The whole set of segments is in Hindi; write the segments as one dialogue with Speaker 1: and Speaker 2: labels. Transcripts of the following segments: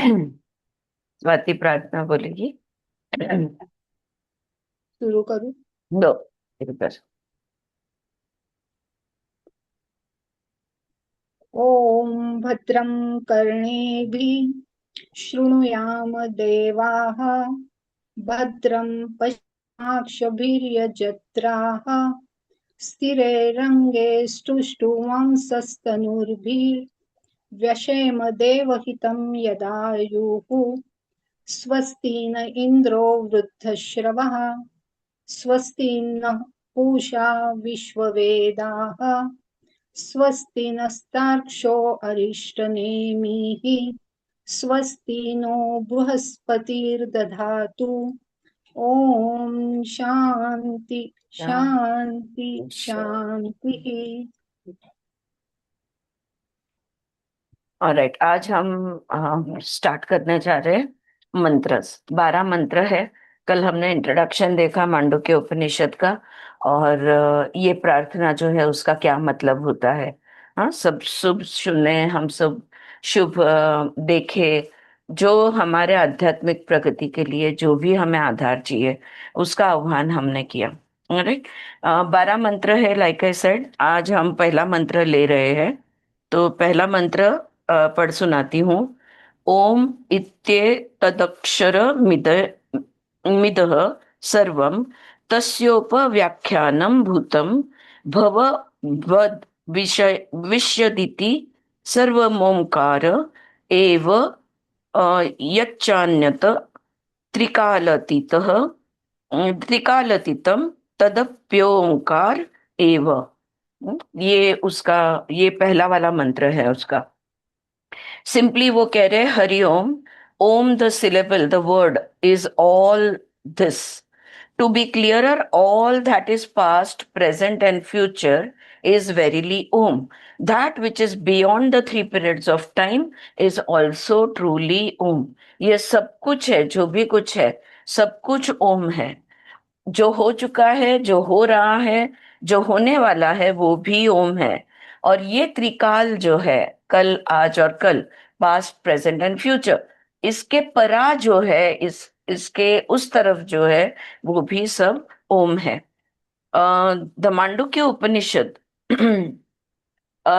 Speaker 1: स्वाति प्रार्थना बोलेगी।
Speaker 2: शुरू करूं।
Speaker 1: दो इधर।
Speaker 2: ओम भद्रं कर्णेभिः शृणुयाम देवाः भद्रं पश्येमाक्षभिर्यजत्राः स्थिरैरङ्गैः स्तुष्टुवांसस्तनूभिर्व्यशेम देवहितं यदायुः स्वस्ति न इन्द्रो वृद्धश्रवः स्वस्ति नः पूषा विश्ववेदाः स्वस्ति नस्तार्क्ष्यो अरिष्टनेमिः स्वस्ति नो बृहस्पतिर्दधातु ओम शांति शांति शांति।
Speaker 1: ऑलराइट, आज हम स्टार्ट करने जा रहे हैं मंत्र। 12 मंत्र है। कल हमने इंट्रोडक्शन देखा मांडुक्य उपनिषद का, और ये प्रार्थना जो है उसका क्या मतलब होता है। हाँ, सब शुभ सुने, हम सब शुभ देखे। जो हमारे आध्यात्मिक प्रगति के लिए जो भी हमें आधार चाहिए उसका आह्वान हमने किया। राइट। 12 मंत्र है, लाइक आई सेड। आज हम पहला मंत्र ले रहे हैं। तो पहला मंत्र पढ़ सुनाती हूँ। ओम इत्ये तदक्षर मिद मिदः सर्वं तस्योपव्याख्यानं भूतं भव वद विषय विष्यदिति सर्वमोंकार एव यच्चान्यत त्रिकालतीतः त्रिकालतीतं तदप्योंकार एव। ये पहला वाला मंत्र है उसका। सिंपली वो कह रहे हैं Hari Om. Om the syllable, the word is all this. To be clearer, all that is past, present and future is verily Om. That which is beyond the three periods of time is also truly Om. ये सब कुछ है, जो भी कुछ है, सब कुछ ओम है। जो हो चुका है, जो हो रहा है, जो होने वाला है, वो भी ओम है। और ये त्रिकाल जो है, कल, आज और कल, पास्ट, प्रेजेंट एंड फ्यूचर, इसके परा जो है, इसके उस तरफ जो है, वो भी सब ओम है। The Mandukya Upanishad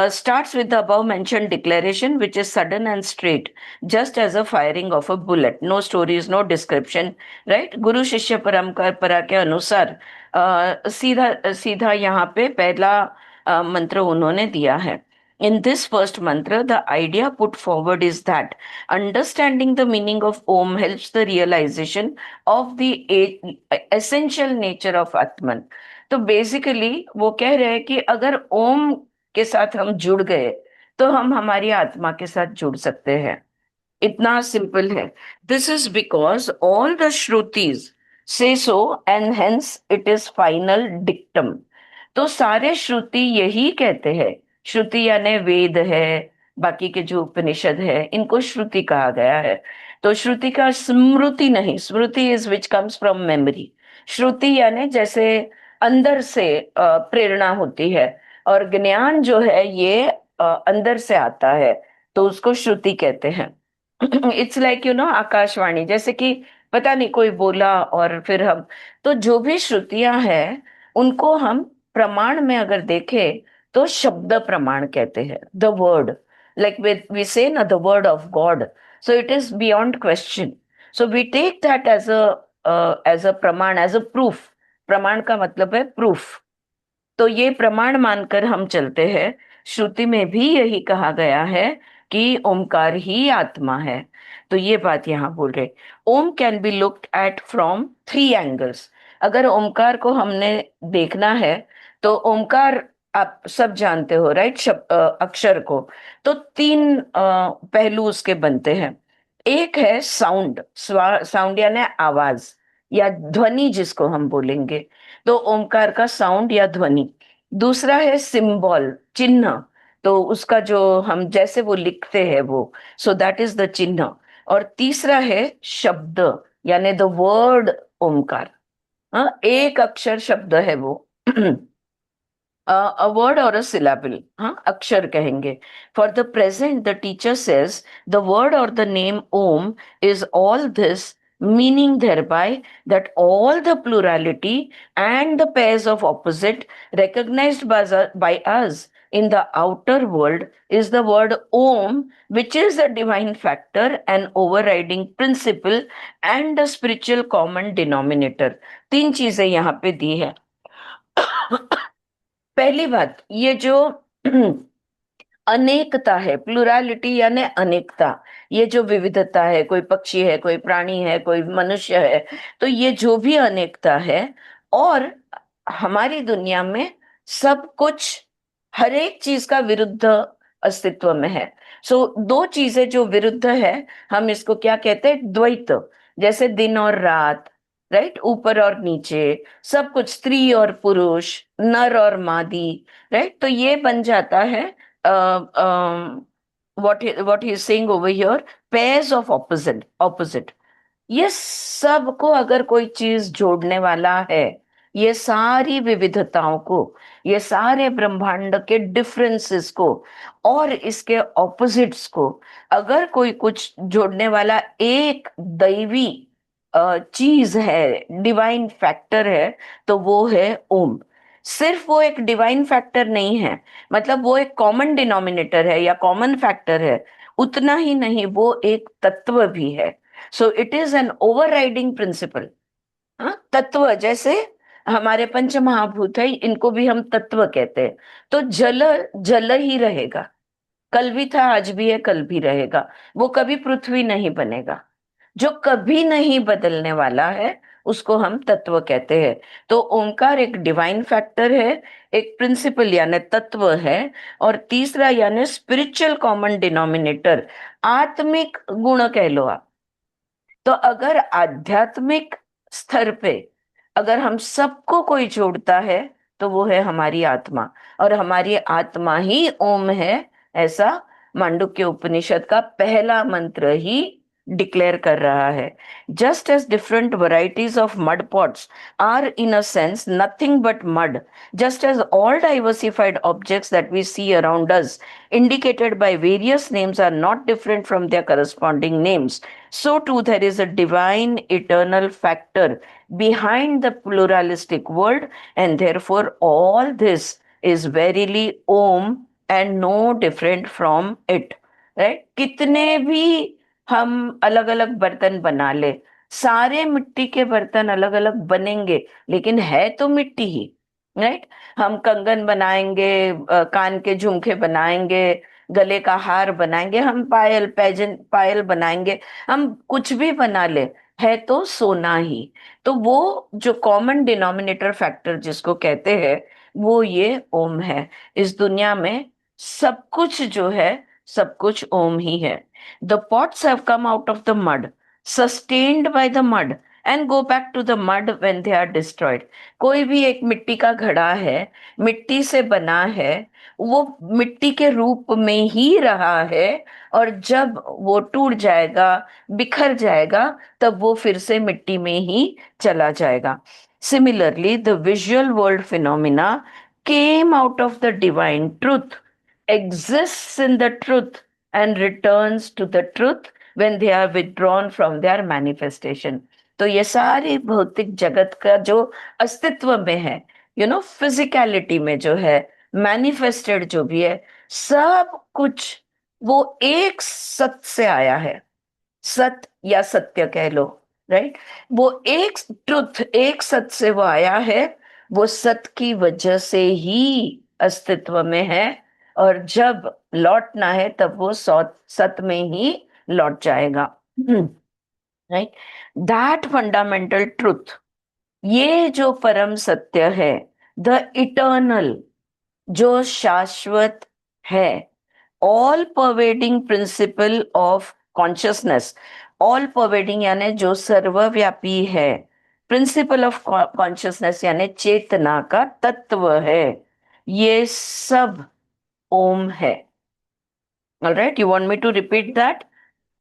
Speaker 1: starts with the above mentioned declaration, which is sudden and straight, just as a firing of a bullet. No stories, no description, right? गुरु शिष्य परंपरा के अनुसार सीधा सीधा यहाँ पे पहला मंत्र उन्होंने दिया है। In this first mantra, the idea put forward is that understanding the meaning of Om helps the realization of the essential nature of Atman. तो बेसिकली वो कह रहे हैं कि अगर ओम के साथ हम जुड़ गए तो हम हमारी आत्मा के साथ जुड़ सकते हैं। इतना सिंपल है। This is because all the shrutis say so and hence it is final dictum. तो सारे श्रुति यही कहते हैं। श्रुति यानी वेद है, बाकी के जो उपनिषद है, इनको श्रुति कहा गया है। तो श्रुति का स्मृति नहीं, smriti is which comes from memory. श्रुति यानी जैसे अंदर से प्रेरणा होती है, और ज्ञान जो है ये अंदर से आता है, तो उसको श्रुति कहते हैं। इट्स लाइक आकाशवाणी, जैसे कि पता नहीं कोई बोला और फिर हम, तो जो भी श्रुतियां हैं उनको हम प्रमाण में अगर देखें तो शब्द प्रमाण कहते हैं। The word, like we say ना, the word of god, so it is beyond question. So we take that as a pramana, as a proof. प्रमाण का मतलब है प्रूफ। तो ये प्रमाण मानकर हम चलते हैं। श्रुति में भी यही कहा गया है कि ओमकार ही आत्मा है। तो ये बात यहाँ बोल रहे। Om can be looked at from 3 angles. अगर ओमकार को हमने देखना है तो ओमकार, आप सब जानते हो राइट, अक्षर को। तो 3 पहलू उसके बनते हैं। एक है साउंड, साउंड यानी आवाज या ध्वनि जिसको हम बोलेंगे। तो ओमकार का साउंड या ध्वनि। दूसरा है सिंबल, चिन्ह। तो उसका जो हम जैसे वो लिखते हैं वो, सो दैट इज द चिन्ह। और तीसरा है शब्द, यानी द वर्ड ओमकार। हाँ, एक अक्षर शब्द है वो। a word or a syllable, हाँ अक्षर कहेंगे. For the present the teacher says the word or the name om is all this, meaning thereby that all the plurality and the pairs of opposite recognized by us in the outer world is the word om, which is a divine factor, an overriding principle and a spiritual common denominator. तीन चीजें यहाँ पे दी है. पहली बात, ये जो अनेकता है, प्लुरलिटी यानी अनेकता, ये जो विविधता है, कोई पक्षी है, कोई प्राणी है, कोई मनुष्य है, तो ये जो भी अनेकता है, और हमारी दुनिया में सब कुछ, हर एक चीज का विरुद्ध अस्तित्व में है. सो दो चीजें जो विरुद्ध है, हम इसको क्या कहते हैं? द्वैत. जैसे दिन और रात, राइट, ऊपर और नीचे, सब कुछ, स्त्री और पुरुष, नर और मादी, राइट. तो ये बन जाता है what he is saying over here, pairs of opposite. ये सबको अगर कोई चीज जोड़ने वाला है, ये सारी विविधताओं को, ये सारे ब्रह्मांड के डिफरेंसेस को और इसके ऑपोजिट्स को, अगर कोई कुछ जोड़ने वाला एक दैवी चीज है, डिवाइन फैक्टर है, तो वो है ओम. सिर्फ वो एक डिवाइन फैक्टर नहीं है, मतलब वो एक कॉमन डिनोमिनेटर है या कॉमन फैक्टर है, उतना ही नहीं, वो एक तत्व भी है. So it is an overriding principle. हाँ, तत्व, जैसे हमारे पंच महाभूत है, इनको भी हम तत्व कहते हैं. तो जल जल ही रहेगा, कल भी था, आज भी है, कल भी रहेगा. वो कभी पृथ्वी नहीं बनेगा. जो कभी नहीं बदलने वाला है, उसको हम तत्व कहते हैं. तो ओंकार एक डिवाइन फैक्टर है, एक प्रिंसिपल यानी तत्व है, और तीसरा यानी स्पिरिचुअल कॉमन डिनोमिनेटर, आत्मिक गुण कह लो आप. तो अगर आध्यात्मिक स्तर पे अगर हम सबको कोई जोड़ता है, तो वो है हमारी आत्मा, और हमारी आत्मा ही ओम है, ऐसा मांडुक्य उपनिषद का पहला मंत्र ही डिक्लेयर कर रहा है. Just as different varieties of mud pots are in a sense nothing but mud, just as all diversified objects that we see around us, indicated by various names, are not different from their corresponding names, so too there is a divine eternal factor behind the pluralistic world, and therefore all this is verily Om and no different from it. Right? कितने भी हम अलग अलग बर्तन बना ले, सारे मिट्टी के बर्तन अलग अलग बनेंगे, लेकिन है तो मिट्टी ही. राइट. हम कंगन बनाएंगे, कान के झुमके बनाएंगे, गले का हार बनाएंगे, हम पायल पैजन पायल बनाएंगे, हम कुछ भी बना ले, है तो सोना ही. तो वो जो कॉमन डिनोमिनेटर फैक्टर जिसको कहते हैं, वो ये ओम है. इस दुनिया में सब कुछ जो है, सब कुछ ओम ही है. The pots have come out of the mud, sustained by the mud, and go back to the mud when they are destroyed. कोई भी एक मिट्टी का घड़ा है, मिट्टी से बना है, वो मिट्टी के रूप में ही रहा है, और जब वो टूट जाएगा, बिखर जाएगा, तब वो फिर से मिट्टी में ही चला जाएगा. Similarly the visual world phenomena came out of the divine truth, exists in the truth, and returns to the truth when they are withdrawn from their manifestation. तो ये सारी भौतिक जगत का जो अस्तित्व में है, फिजिकलिटी में जो है, मैनिफेस्टेड जो भी है, सब कुछ वो एक सत से आया है. सत या सत्य कह लो, राइट. वो एक ट्रुथ, एक सत से वो आया है, वो सत की वजह से ही अस्तित्व में है, और जब लौटना है तब वो सत में ही लौट जाएगा. राइट. दैट फंडामेंटल ट्रुथ, ये जो परम सत्य है, द इटर्नल, जो शाश्वत है, all pervading principle of consciousness, all pervading यानी जो सर्वव्यापी है, प्रिंसिपल ऑफ कॉन्शियसनेस यानी चेतना का तत्व है, ये सब ओम है. Alright, you want me to repeat that?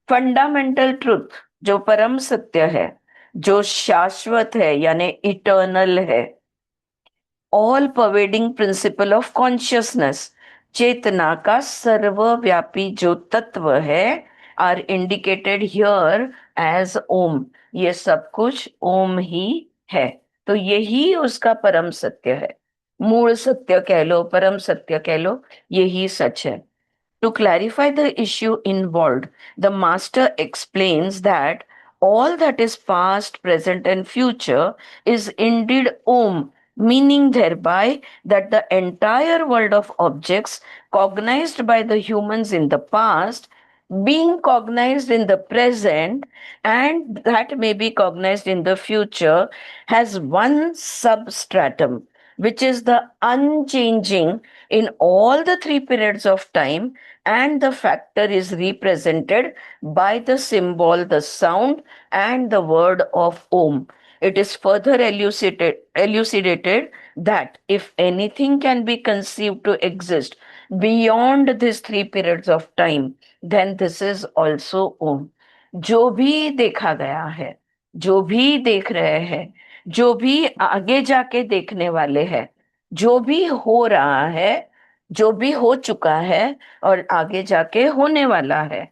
Speaker 1: Fundamental truth, जो परम सत्य है, जो शाश्वत है यानी इटर्नल है, all pervading principle of consciousness, चेतना का सर्वव्यापी जो तत्व है, are indicated here as Om. ये सब कुछ ओम ही है। तो यही उसका परम सत्य है, मूल सत्य कह लो, परम सत्य कह लो, यही सच है। To clarify the issue involved, the master explains that all that is past, present, and future is indeed Om, meaning thereby that the entire world of objects cognized by the humans in the past, being cognized in the present, and that may be cognized in the future, has one substratum, which is the unchanging in all the three periods of time, and the factor is represented by the symbol, the sound, and the word of Om. It is further elucidated that if anything can be conceived to exist beyond these three periods of time, then this is also Om. जो भी देखा गया है, जो भी देख रहे हैं, जो भी आगे जाके देखने वाले हैं, जो भी हो रहा है, जो भी हो चुका है और आगे जाके होने वाला है,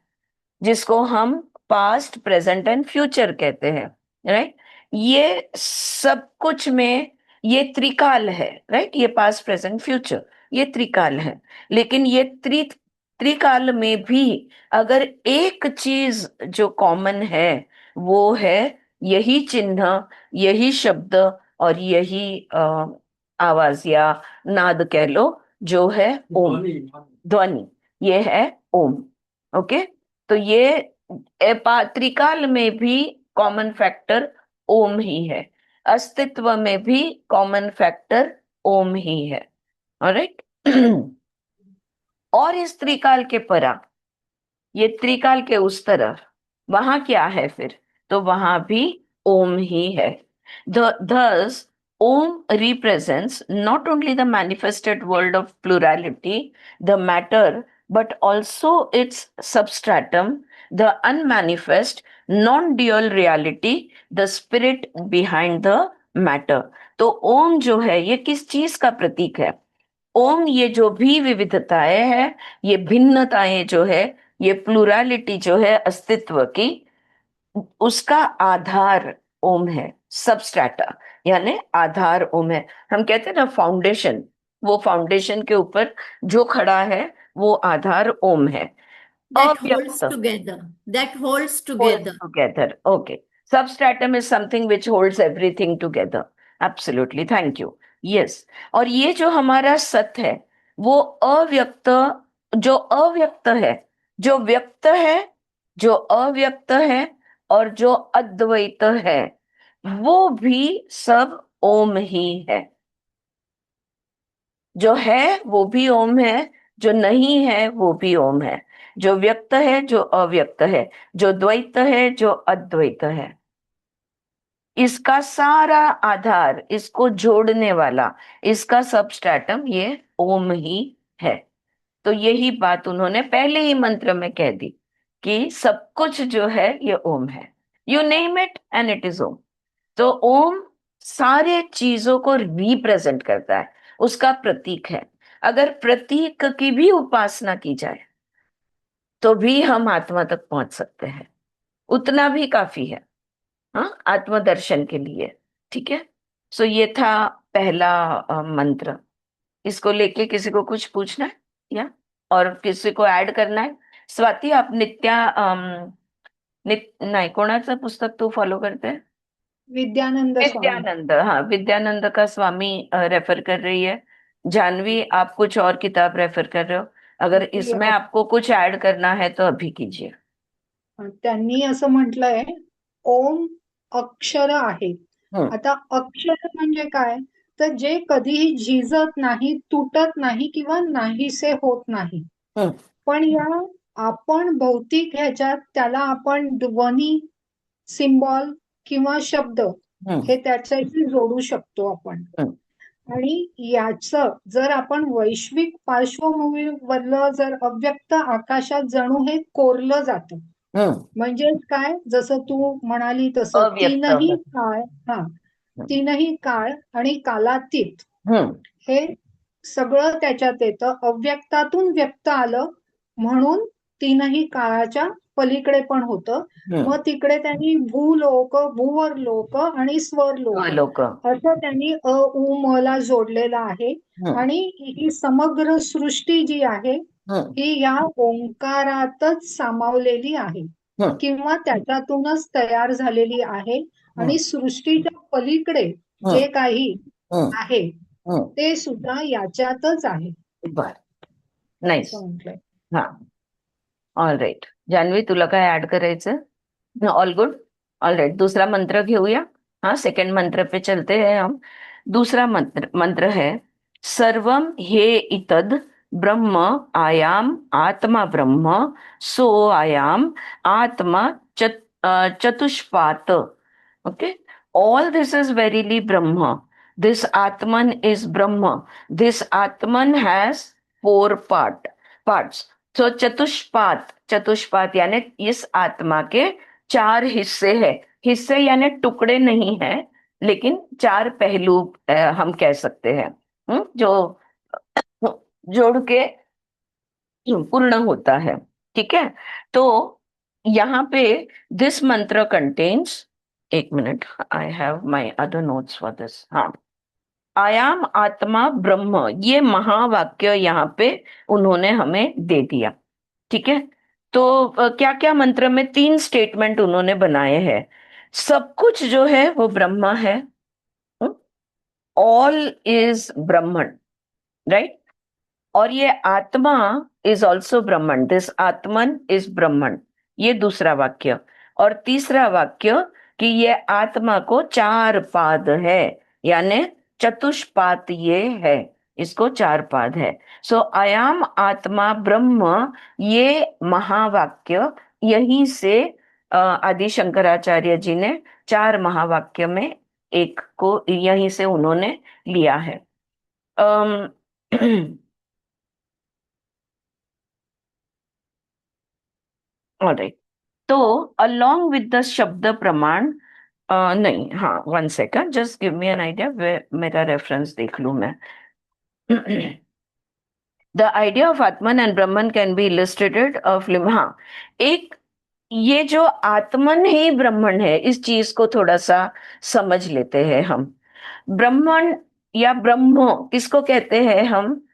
Speaker 1: जिसको हम पास्ट, प्रेजेंट एंड फ्यूचर कहते हैं, राइट। ये सब कुछ में ये त्रिकाल है, राइट। ये पास्ट, प्रेजेंट, फ्यूचर, ये त्रिकाल है। लेकिन ये त्रिकाल में भी अगर एक चीज जो कॉमन है, वो है यही चिन्ह, यही शब्द और यही आवाज या नाद कह लो, जो है ओम, ध्वनि। ये है ओम। ओके। तो ये त्रिकाल में भी कॉमन फैक्टर ओम ही है, अस्तित्व में भी कॉमन फैक्टर ओम ही है। ऑलराइट। और इस त्रिकाल के परा, ये त्रिकाल के उस तरफ, वहां क्या है फिर? तो वहां भी ओम ही है। Thus, Om represents not only the manifested world of plurality, the matter, but also its substratum, the unmanifest, non-dual reality, the spirit behind the matter. तो ओम जो है ये किस चीज का प्रतीक है? ओम ये जो भी विविधताएं हैं, ये भिन्नताएं जो है, ये प्लुरलिटी जो है अस्तित्व की, उसका आधार ओम है, सबस्ट्रेटा, यानी आधार ओम है। हम कहते हैं ना फाउंडेशन, वो फाउंडेशन के ऊपर जो खड़ा है वो आधार ओम है।
Speaker 3: That holds
Speaker 1: अव्यक्त,
Speaker 3: together. That holds
Speaker 1: holds
Speaker 3: together.
Speaker 1: together. Okay. Substratum is something which holds everything together. Absolutely. Thank you. Yes. और ये जो हमारा सत है, वो अव्यक्त, जो अव्यक्त है, जो व्यक्त है, जो अव्यक्त है और जो अद्वैत है, वो भी सब ओम ही है। जो है वो भी ओम है, जो नहीं है वो भी ओम है। जो व्यक्त है, जो अव्यक्त है, जो द्वैत है, जो अद्वैत है, इसका सारा आधार, इसको जोड़ने वाला, इसका सबस्ट्रेटम ये ओम ही है। तो यही बात उन्होंने पहले ही मंत्र में कह दी कि सब कुछ जो है ये ओम है। You name it and it is Om. तो ओम सारे चीजों को रिप्रेजेंट करता है, उसका प्रतीक है। अगर प्रतीक की भी उपासना की जाए तो भी हम आत्मा तक पहुंच सकते हैं, उतना भी काफी है, हाँ, आत्मदर्शन के लिए। ठीक है। सो ये था पहला मंत्र। इसको लेके किसी को कुछ पूछना है या और किसी को ऐड करना है? स्वाति, आप नाही, कोणाचं पुस्तक तू फॉलो करते हैं?
Speaker 2: विद्यानंद स्वामी।
Speaker 1: विद्यानंद, हाँ, विद्यानंद का स्वामी रेफर कर रही है। जानवी, आप कुछ और किताब रेफर कर रहे हो? अगर इसमें आपको कुछ ऐड करना है तो अभी कीजिए।
Speaker 2: त्यांनी असं म्हटलंय, ओम अक्षर आहे.
Speaker 1: हम्म,
Speaker 2: आता अक्षर म्हणजे काय? तर जे कधीही झिजत नाही, तुटत नाही किंवा नाहीसे होत नाही.
Speaker 1: हम्म,
Speaker 2: पण या आपण भौतिक ह्याच्यात त्याला आपण ध्वनी, सिम्बॉल किंवा शब्द
Speaker 1: हम्म,
Speaker 2: हे त्याच्याशी जोडू शकतो आपण.
Speaker 1: हम्म,
Speaker 2: आणि याचं जर आपण वैश्विक पार्श्वभूमीवरलं जर अव्यक्त आकाशात जणू हे कोरलं जातं.
Speaker 1: हम्म,
Speaker 2: म्हणजे काय? जसं तू म्हणाली तसं
Speaker 1: अव्यक्त.
Speaker 2: तीनही काळ आणि कालातीत
Speaker 1: हम्म
Speaker 2: हे सगळं त्याच्यात येतं. अव्यक्तातून व्यक्त आलं म्हणून तीनही काळाच्या पलीकडे पण होतं.
Speaker 1: हम्म
Speaker 2: मग तिकडे त्यांनी भूलोक, भुवरलोक आणि स्वरलोक
Speaker 1: लोक
Speaker 2: असं त्यांनी अ उ म ला जोडलेलं आहे.
Speaker 1: हम्म
Speaker 2: आणि ही समग्र सृष्टी जी आहे
Speaker 1: हम्म
Speaker 2: ही या ओंकारातच सामावलेली आहे
Speaker 1: हम्म
Speaker 2: किंवा त्याच्यातूनच तयार झालेली आहे.
Speaker 1: हम्म
Speaker 2: आणि सृष्टीच्या पलीकडे
Speaker 1: हम्म
Speaker 2: जे काही
Speaker 1: हम्म
Speaker 2: आहे
Speaker 1: हम्म
Speaker 2: ते सुद्धा याच्यातच आहे
Speaker 1: बर, नाईस.
Speaker 2: असं म्हटलंय.
Speaker 1: हा, ऑल राईट. जान्हवी, तुला काय ऍड करायचं? All good. ऑल राइट, दूसरा मंत्र घेऊया. हाँ, सेकंड मंत्र पे चलते हैं हम. दूसरा मंत्र मंत्र है सर्वम हे इतद ब्रह्म आयाम आत्मा ब्रह्म सो आयाम आत्मा चतुष्पात. Okay, all this is verily Brahma. This Atman is Brahma. This Atman has four parts. So चतुष्पात यानी इस आत्मा के चार हिस्से हैं. हिस्से यानी टुकड़े नहीं हैं, लेकिन चार पहलू हम कह सकते हैं, जो जोड़ के पूर्ण होता है. ठीक है, तो यहाँ पे दिस मंत्र कंटेन्स, एक minute, I have my other notes for this. हाँ, आयाम आत्मा ब्रह्म, ये महावाक्य यहाँ पे उन्होंने हमें दे दिया. ठीक है, तो क्या क्या मंत्र में तीन स्टेटमेंट उन्होंने बनाए हैं. सब कुछ जो है वो ब्रह्मा है. All is Brahman, right. और ये आत्मा is also Brahman. This Atman is ब्रह्मन, ये दूसरा वाक्य. और तीसरा वाक्य कि ये आत्मा को चार पाद है, यानी चतुष्पात ये है, इसको चार पाद है. सो अयम आत्मा ब्रह्म, ये महावाक्य यहीं से आदि शंकराचार्य जी ने चार महावाक्य में एक को यहीं से उन्होंने लिया है. ऑलराइट, तो अलोंग विद द शब्द प्रमाण, नहीं, हाँ, one second, just give me an idea, वे मेरा रेफरेंस देख लूं मैं. The idea of Atman and Brahman can be illustrated of limb. हाँ, एक ये जो आत्मन ही ब्रह्मन है, इस चीज को थोड़ा सा समझ लेते हैं हम. ब्रह्मन या ब्रह्मो किसको कहते हैं हम?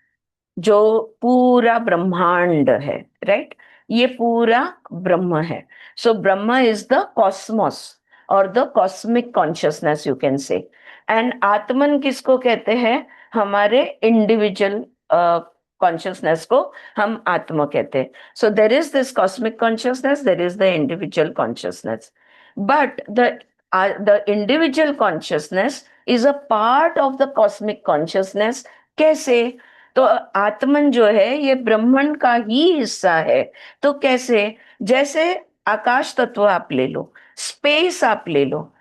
Speaker 1: जो पूरा ब्रह्मांड है, राइट. ये पूरा ब्रह्म है. सो ब्रह्म इज द कॉस्मोस और the cosmic consciousness, you can say. And आत्मन किसको कहते हैं? हमारे इंडिविजुअल कॉन्शियसनेस को हम आत्मा कहते हैं. So there is this cosmic consciousness, there is the individual consciousness, but the individual consciousness is a part of the cosmic consciousness. कैसे? तो आत्मन जो है ये ब्रह्मांड का ही हिस्सा है. तो कैसे? जैसे आकाश तत्व आप ले लो, स्पेस आप ले लो.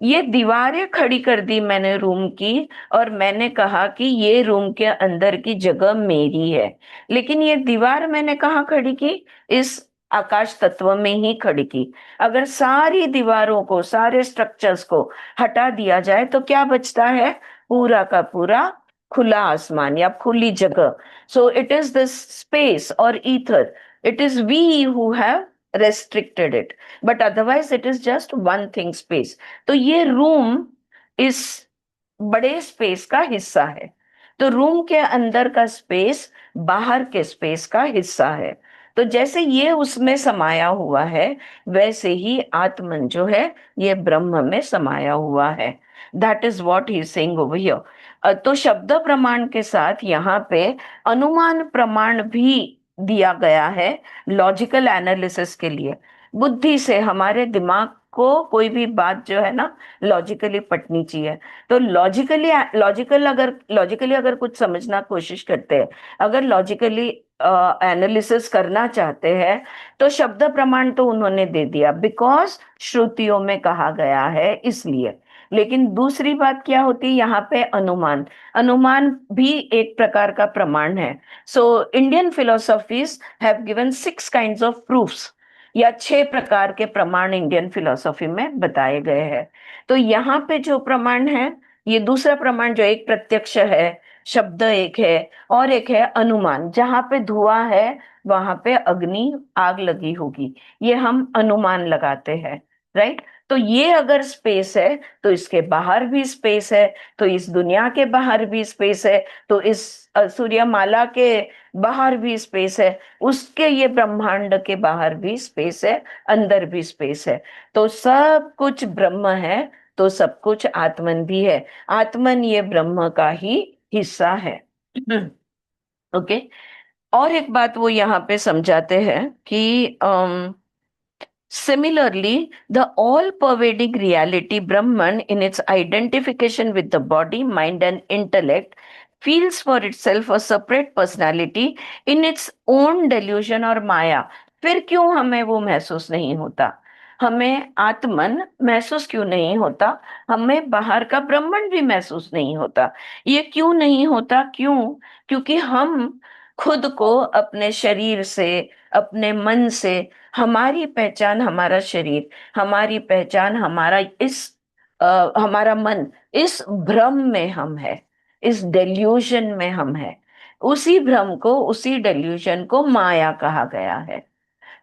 Speaker 1: ये दीवारें खड़ी कर दी मैंने रूम की, और मैंने कहा कि ये रूम के अंदर की जगह मेरी है. लेकिन ये दीवार मैंने कहाँ खड़ी की? इस आकाश तत्व में ही खड़ी की. अगर सारी दीवारों को, सारे स्ट्रक्चर्स को हटा दिया जाए तो क्या बचता है? पूरा का पूरा खुला आसमान या खुली जगह. So it is this space और ether, it is we who have restricted it, but otherwise it is just one thing, space. तो ये रूम इस बड़े स्पेस का हिस्सा है. तो रूम के अंदर का स्पेस बाहर के स्पेस का हिस्सा है. तो जैसे ये उसमें समाया हुआ है, वैसे ही आत्मन जो है ये ब्रह्म में समाया हुआ है. That is what he is saying over here. तो शब्द प्रमाण के साथ यहाँ पे अनुमान प्रमाण भी दिया गया है लॉजिकल एनालिसिस के लिए. बुद्धि से हमारे दिमाग को कोई भी बात जो है ना, लॉजिकली पटनी चाहिए. तो लॉजिकली अगर कुछ समझना कोशिश करते हैं, अगर लॉजिकली एनालिसिस करना चाहते हैं, तो शब्द प्रमाण तो उन्होंने दे दिया, बिकॉज श्रुतियों में कहा गया है इसलिए. लेकिन दूसरी बात क्या होती है यहाँ पे? अनुमान. अनुमान भी एक प्रकार का प्रमाण है. So Indian philosophies have given 6 kinds of proofs, या 6 प्रकार के प्रमाण इंडियन फिलोसॉफी में बताए गए हैं. तो यहाँ पे जो प्रमाण है ये दूसरा प्रमाण जो एक प्रत्यक्ष है, शब्द एक है, और एक है अनुमान। जहां पे धुआं है वहां पे अग्नि, आग लगी होगी, ये हम अनुमान लगाते हैं, राइट। तो ये अगर स्पेस है तो इसके बाहर भी स्पेस है, तो इस दुनिया के बाहर भी स्पेस है, तो इस सूर्यमाला के बाहर भी स्पेस है, उसके ये ब्रह्मांड के बाहर भी स्पेस है, अंदर भी स्पेस है। तो सब कुछ ब्रह्म है, तो सब कुछ आत्मन भी है। आत्मन ये ब्रह्म का ही हिस्सा है। ओके। और एक बात वो यहाँ पे समझाते हैं कि similarly, the all pervading reality, Brahman, in its identification with the body, mind, and intellect, feels for itself a separate personality in its own delusion और माया। फिर क्यों हमें वो महसूस नहीं होता? हमें आत्मन महसूस क्यों नहीं होता? हमें बाहर का ब्रह्मन भी महसूस नहीं होता। ये क्यों नहीं होता? क्यों? क्योंकि हम खुद को अपने शरीर से, अपने मन से, हमारी पहचान हमारा शरीर, हमारी पहचान हमारा मन, इस भ्रम में हम है, इस डेल्यूजन में हम है। उसी भ्रम को, उसी डेल्यूजन को माया कहा गया है।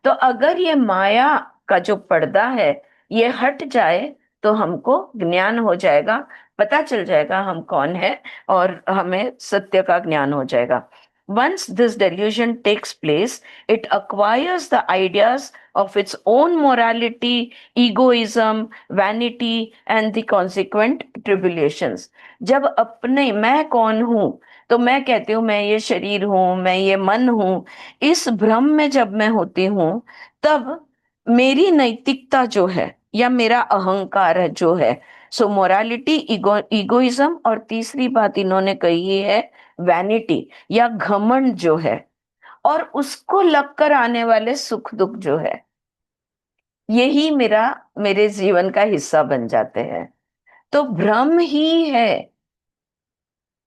Speaker 1: तो अगर ये माया का जो पर्दा है ये हट जाए तो हमको ज्ञान हो जाएगा, पता चल जाएगा हम कौन है, और हमें सत्य का ज्ञान हो जाएगा। Once this delusion takes place, it acquires the ideas of its own morality, egoism, vanity, and the consequent tribulations. जब अपने मैं कौन हूं, तो मैं कहती हूँ मैं ये शरीर हूं, मैं ये मन हूं, इस भ्रम में जब मैं होती हूँ, तब मेरी नैतिकता जो है या मेरा अहंकार जो है, सो मोरालिटी, इगोइज्म, और तीसरी बात इन्होंने कही है वैनिटी या घमंड जो है, और उसको लगकर आने वाले सुख दुख जो है, यही मेरे जीवन का हिस्सा बन जाते हैं। तो भ्रम ही है,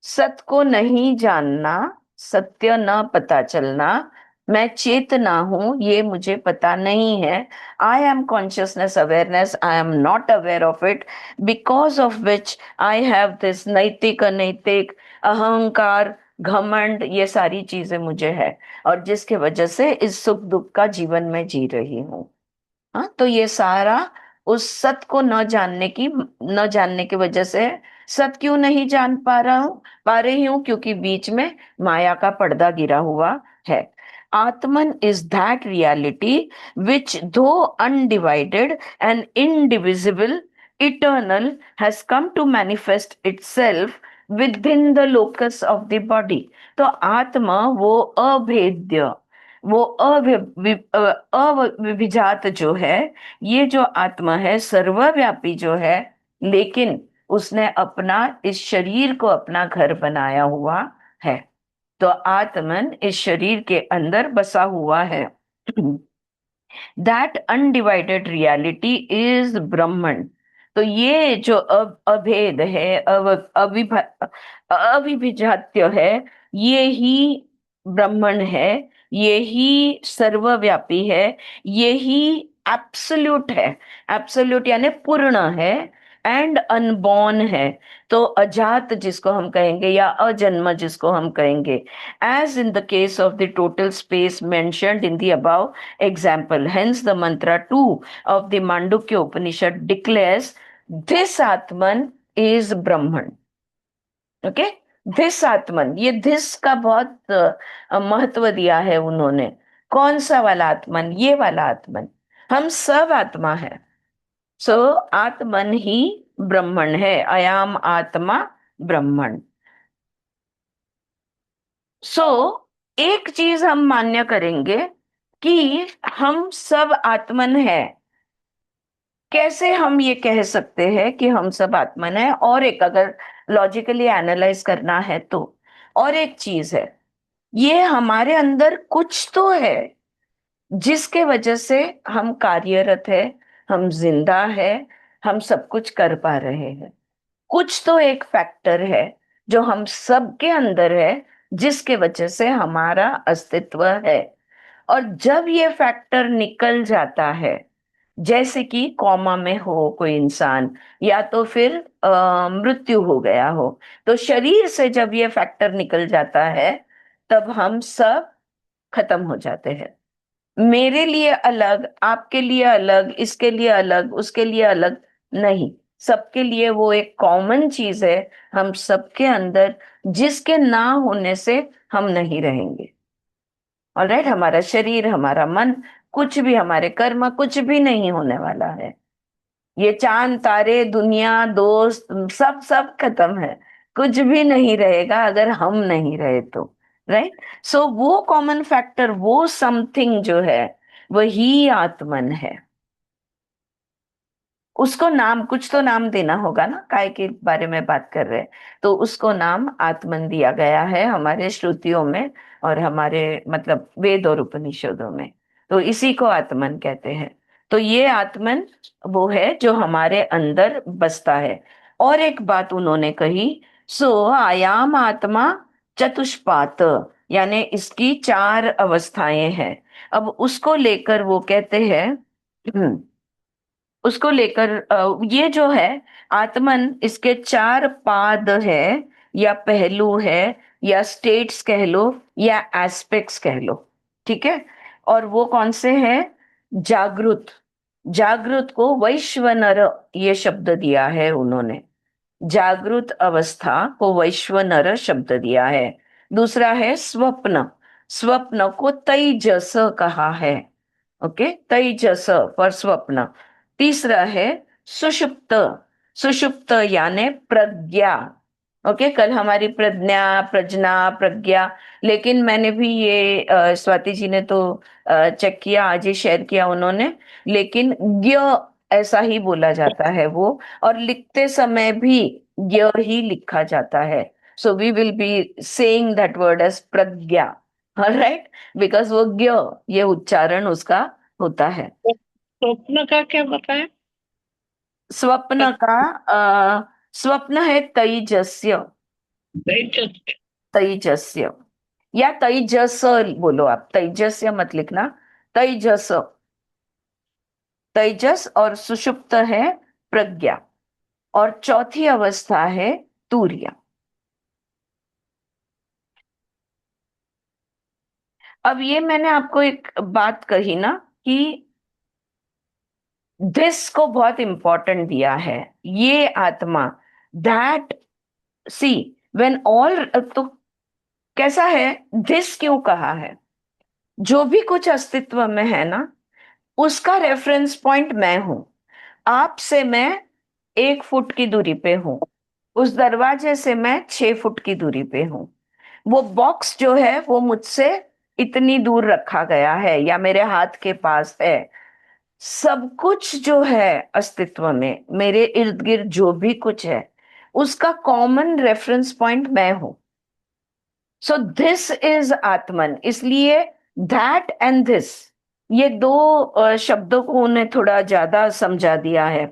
Speaker 1: सत्य को नहीं जानना, सत्य न पता चलना, मैं चेतना हूं ये मुझे पता नहीं है। I am consciousness awareness, I am not aware of it, because of which I have this नैतिक अनैतिक अहंकार, घमंड, ये सारी चीजें मुझे है, और जिसके वजह से इस सुख दुख का जीवन में जी रही हूँ। हाँ, तो ये सारा उस सत्य को न जानने की वजह से। सत्य क्यों नहीं जान पा रही हूं? क्योंकि बीच में माया का पर्दा गिरा हुआ है। आत्मन is that reality which though undivided and indivisible, eternal, has come to manifest itself within the locus of the body. तो आत्मा वो अभेद्य, वो अविभाज्य जो है, ये जो आत्मा है सर्वव्यापी जो है, लेकिन उसने अपना इस शरीर को अपना घर बनाया हुआ है। तो आत्मन इस शरीर के अंदर बसा हुआ है। दैट अनडिवाइडेड रियलिटी इज ब्रह्मन। तो ये जो अभेद है, अविभाज्य है, ये ही ब्रह्मन है, ये ही सर्वव्यापी है, ये ही एब्सोल्यूट है। एब्सोल्यूट यानी पूर्ण है, एंड अनबॉर्न है। तो अजात जिसको हम कहेंगे या अजन्म जिसको हम कहेंगे, as in the case of the total space mentioned in the above example. Hence, the mantra 2 of the Mandukya Upanishad declares, this Atman is Brahman. Okay? This Atman, ये this का बहुत महत्व दिया है उन्होंने। कौन सा वाला आत्मन? ये वाला आत्मन। हम सब आत्मा है। सो आत्मन ही ब्रह्मण है। अयाम आत्मा ब्रह्मण। सो एक चीज हम मान्य करेंगे कि हम सब आत्मन है। कैसे हम ये कह सकते हैं कि हम सब आत्मन है? और एक अगर लॉजिकली एनालाइज करना है तो, और एक चीज है, ये हमारे अंदर कुछ तो है जिसके वजह से हम कार्यरत है, हम जिंदा है, हम सब कुछ कर पा रहे हैं। कुछ तो एक फैक्टर है जो हम सबके अंदर है, जिसके वजह से हमारा अस्तित्व है। और जब ये फैक्टर निकल जाता है जैसे कि कॉमा में हो कोई इंसान, या तो फिर मृत्यु हो गया हो। तो शरीर से जब ये फैक्टर निकल जाता है, तब हम सब खत्म हो जाते हैं। मेरे लिए अलग, आपके लिए अलग, इसके लिए अलग, उसके लिए अलग नहीं, सबके लिए वो एक कॉमन चीज है। हम सबके अंदर, जिसके ना होने से हम नहीं रहेंगे। ऑलराइट, हमारा शरीर, हमारा मन, कुछ भी, हमारे कर्म, कुछ भी नहीं होने वाला है। ये चांद तारे दुनिया दोस्त सब सब खत्म है। कुछ भी नहीं रहेगा अगर हम नहीं रहे तो। राइट। सो वो कॉमन फैक्टर, वो समथिंग जो है, वही आत्मन है। उसको नाम, कुछ तो नाम देना होगा ना, काय के बारे में बात कर रहे हैं, तो उसको नाम आत्मन दिया गया है हमारे श्रुतियों में, और हमारे मतलब वेद और उपनिषदों में। तो इसी को आत्मन कहते हैं। तो ये आत्मन वो है जो हमारे अंदर बसता है। और एक बात उन्होंने कही, सो आयाम आत्मा चतुष्पात, यानी इसकी चार अवस्थाएं हैं। अब उसको लेकर वो कहते हैं उसको लेकर ये जो है आत्मन, इसके चार पाद है, या पहलू है, या स्टेट्स कह लो, या एस्पेक्ट्स कह लो। ठीक है। और वो कौन से हैं? जागृत, जागृत को वैश्वनर ये शब्द दिया है उन्होंने। जागृत अवस्था को वैश्वनर शब्द दिया है। दूसरा है स्वप्न, स्वप्न को तेजस कहा है। ओके, तेजस पर स्वप्न। तीसरा है सुषुप्त, सुषुप्त यानी प्रज्ञा। ओके, कल हमारी प्रज्ञा, प्रज्ञा, प्रज्ञा, लेकिन मैंने भी ये स्वाति जी ने तो चेक किया, आज ही शेयर किया उन्होंने, लेकिन ज्ञ ऐसा ही बोला जाता है वो, और लिखते समय भी ज्ञ ही लिखा जाता है। So we will be saying that word as prajna, right, because वो ज्ञ, ये उच्चारण उसका होता है।
Speaker 4: स्वप्न का क्या बताया?
Speaker 1: स्वप्न का स्वप्न है तैजस्य,
Speaker 4: डाइजेस्ट।
Speaker 1: तैजस्य, या तैजस बोलो आप, तैजस्य मत लिखना, तैजस। तेजस और सुषुप्त है प्रज्ञा, और चौथी अवस्था है तूर्य। अब ये मैंने आपको एक बात कही ना कि दिस को बहुत इंपॉर्टेंट दिया है, ये आत्मा, दैट, सी, व्हेन ऑल, तो कैसा है, दिस क्यों कहा है? जो भी कुछ अस्तित्व में है ना, उसका रेफरेंस पॉइंट मैं हूं। आपसे मैं 1 फुट की दूरी पे हूं, उस दरवाजे से मैं 6 फुट की दूरी पे हूं। वो बॉक्स जो है वो मुझसे इतनी दूर रखा गया है, या मेरे हाथ के पास है। सब कुछ जो है अस्तित्व में, मेरे इर्द गिर्द जो भी कुछ है, उसका कॉमन रेफरेंस पॉइंट मैं हूं। सो दिस इज आत्मन। इसलिए दैट एंड दिस, ये दो शब्दों को उन्हें थोड़ा ज्यादा समझा दिया है।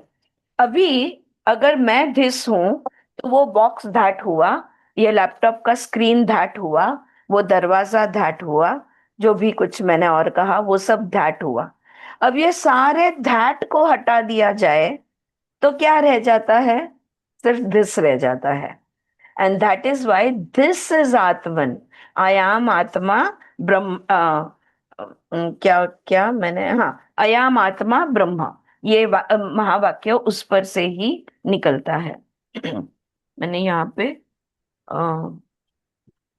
Speaker 1: अभी अगर मैं धिस हूं, तो वो बॉक्स दैट हुआ, ये लैपटॉप का स्क्रीन दैट हुआ, वो दरवाजा दैट हुआ, जो भी कुछ मैंने और कहा वो सब दैट हुआ। अब ये सारे दैट को हटा दिया जाए तो क्या रह जाता है? सिर्फ दिस रह जाता है। And that is why this is Atman. I M आत्मा ब्रह्म, क्या क्या मैंने, हाँ, अयाम आत्मा ब्रह्म, ये महावाक्य उस पर से ही निकलता है। मैंने यहाँ पे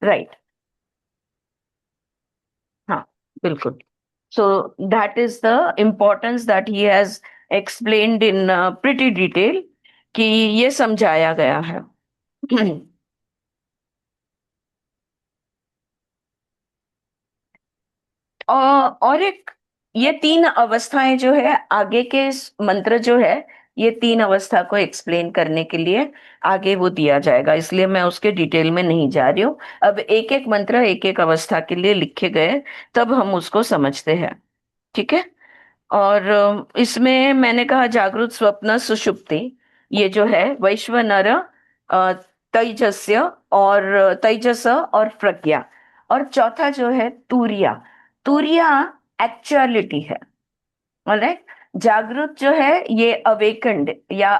Speaker 1: राइट, हाँ, बिल्कुल। So that is the importance that he has explained in pretty detail, कि ये समझाया गया है। और एक, ये 3 अवस्थाएं जो है, आगे के मंत्र जो है, ये 3 अवस्था को एक्सप्लेन करने के लिए आगे वो दिया जाएगा, इसलिए मैं उसके डिटेल में नहीं जा रही हूँ। अब एक एक मंत्र एक एक अवस्था के लिए लिखे गए, तब हम उसको समझते हैं। ठीक है। और इसमें मैंने कहा जागृत, स्वप्न, सुषुप्ति, ये जो है वैश्वनर, तेजस्य, और तेजस और प्रज्ञा, और चौथा जो है तूर्या। तूर्या एक्चुअलिटी है। ऑलराइट, जागृत जो है ये अवेकंड या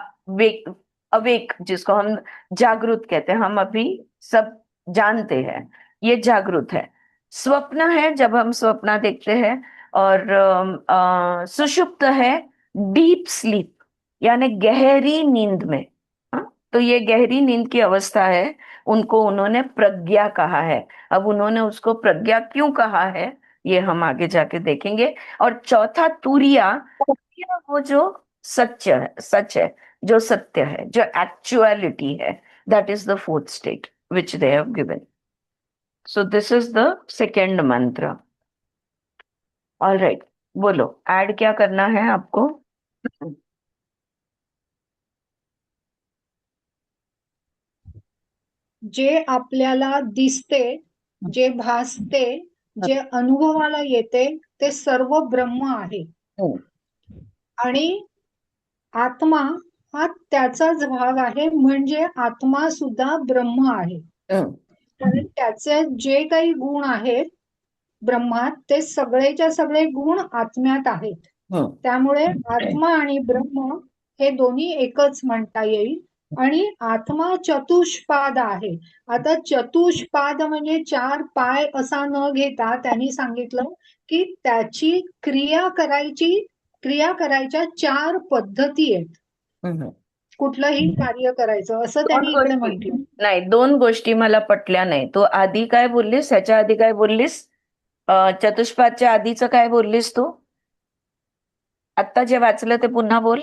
Speaker 1: अवेक जिसको हम जागृत कहते हैं, हम अभी सब जानते हैं, ये जागृत है। स्वप्न है जब हम स्वप्न देखते हैं, और सुषुप्त है डीप स्लीप, यानी गहरी नींद में। हाँ? तो ये गहरी नींद की अवस्था है, उनको उन्होंने प्रज्ञा कहा है। अब उन्होंने उसको प्रज्ञा क्यों कहा है ये हम आगे जाके देखेंगे। और चौथा तुरिया, वो जो सच है, जो सत्य है, जो एक्चुअलिटी है, that is the fourth state which they have given. So this is the second मंत्र। ऑल राइट, बोलो ऐड क्या करना है आपको।
Speaker 2: जे आपल्याला दिसते, जे भासते, जे अनुभवाला येते ते सर्व ब्रह्म आहे आणि आत्मा हा त्याचाच भाग आहे, म्हणजे आत्मा सुद्धा ब्रह्म आहे. कारण त्याचे जे काही गुण आहेत ब्रह्मात, ते सगळेच्या सगळे गुण आत्म्यात आहेत. त्यामुळे आत्मा आणि ब्रह्म हे दोन्ही एकच म्हणता येईल. आणि आत्मा चतुष्पाद आहे. आता चतुष्पाद म्हणजे 4 पाय असा न घेता त्यांनी सांगितलं की त्याची क्रिया करायच्या 4 पद्धती आहेत. कुठलंही कार्य करायचं असं त्यांनी इकडे म्हटलं.
Speaker 1: नाही, 2 गोष्टी मला पटल्या नाही. तू आधी काय बोललीस, ह्याच्या आधी काय बोललीस, चतुष्पादच्या आधीचं काय बोललीस तू आत्ता जे वाचलं ते पुन्हा बोल.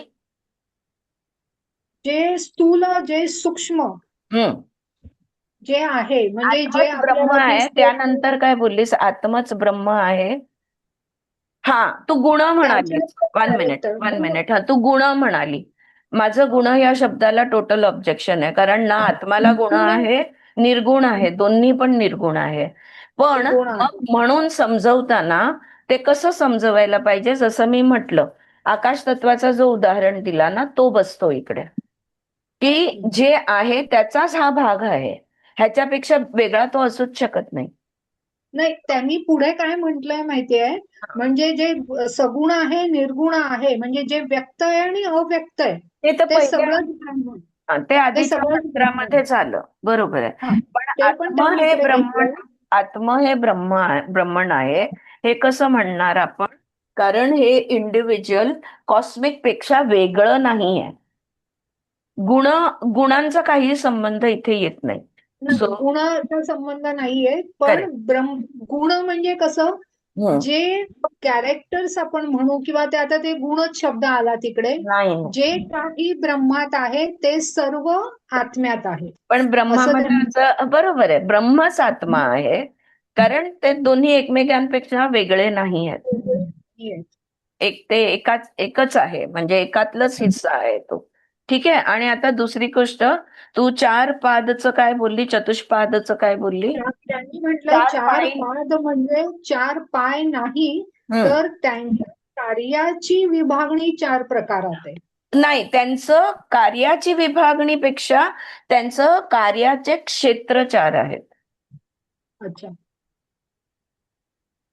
Speaker 2: जे स्थूल, जे सूक्ष्म जे आहे, म्हणजे जे
Speaker 1: आत्मच ब्रह्म
Speaker 2: आपल्याला
Speaker 1: आहे,
Speaker 2: दिसते,
Speaker 1: त्यानंतर काय बोललीस, आत्मच ब्रह्म आहे. हा, तू गुण म्हणालीस. वन मिनिट, हा, तू गुण म्हणाली. माझं गुण या शब्दाला टोटल ऑब्जेक्शन आहे, कारण ना आत्माला गुण आहे, निर्गुण आहे, दोन्ही पण निर्गुण आहे. पण
Speaker 2: निर्गुण आहे.
Speaker 1: मग म्हणून समजवताना ते कसं समजवायला पाहिजे, जसं मी म्हटलं, आकाश तत्वाचा जो उदाहरण दिला ना, तो बसतो इकडे, की जे आहे त्याचाच हा भाग आहे, ह्याच्यापेक्षा वेगळा तो असूच शकत नाही.
Speaker 2: नाही, त्यांनी पुढे काय म्हटलंय माहितीये, म्हणजे जे सगुण आहे, निर्गुण आहे, म्हणजे जे व्यक्त आहे आणि अव्यक्त आहे,
Speaker 1: ते तर
Speaker 2: ते
Speaker 1: पहिल्या
Speaker 2: सगळं ब्रह्म.
Speaker 1: ते आधीच्या
Speaker 2: सगळं
Speaker 1: मंत्रामध्ये झालं, बरोबर आहे.
Speaker 2: हा,
Speaker 1: पण
Speaker 2: ते पण त्यांनी इकडे घेतलंय.
Speaker 1: आत्म हे ब्रह्मण आहे, हे कसं म्हणणार आपण, कारण हे इंडिव्हिज्युअल कॉस्मिक पेक्षा वेगळं नाही आहे. गुणांचा काही संबंध इथे येत नाही.
Speaker 2: गुणाचा संबंध नाहीये, पण गुण म्हणजे कसं, जे कॅरेक्टर्स आपण म्हणू, किंवा ते आता ते गुणच शब्द आला तिकडे, जे काही ब्रह्मात आहे ते सर्व आत्म्यात आहे.
Speaker 1: पण ब्रह्मामध्ये बरोबर आहे, ब्रह्मच आत्मा आहे, कारण ते दोन्ही एकमेकांपेक्षा वेगळे नाही आहेत. एकच आहे, म्हणजे एकातलाच हिस्सा आहे तो. ठीक आहे. आणि आता दुसरी गोष्ट, तू 4 पादचं काय बोलली, चतुष्पादचं काय बोलली.
Speaker 2: त्यांनी म्हटलं 4 पाद म्हणजे 4 पाय नाही, तर त्यांच्या कार्याची विभागणी 4 प्रकारात आहे.
Speaker 1: नाही, त्यांचं कार्याची विभागणीपेक्षा त्यांचं कार्याचे क्षेत्र 4 आहेत.
Speaker 2: अच्छा,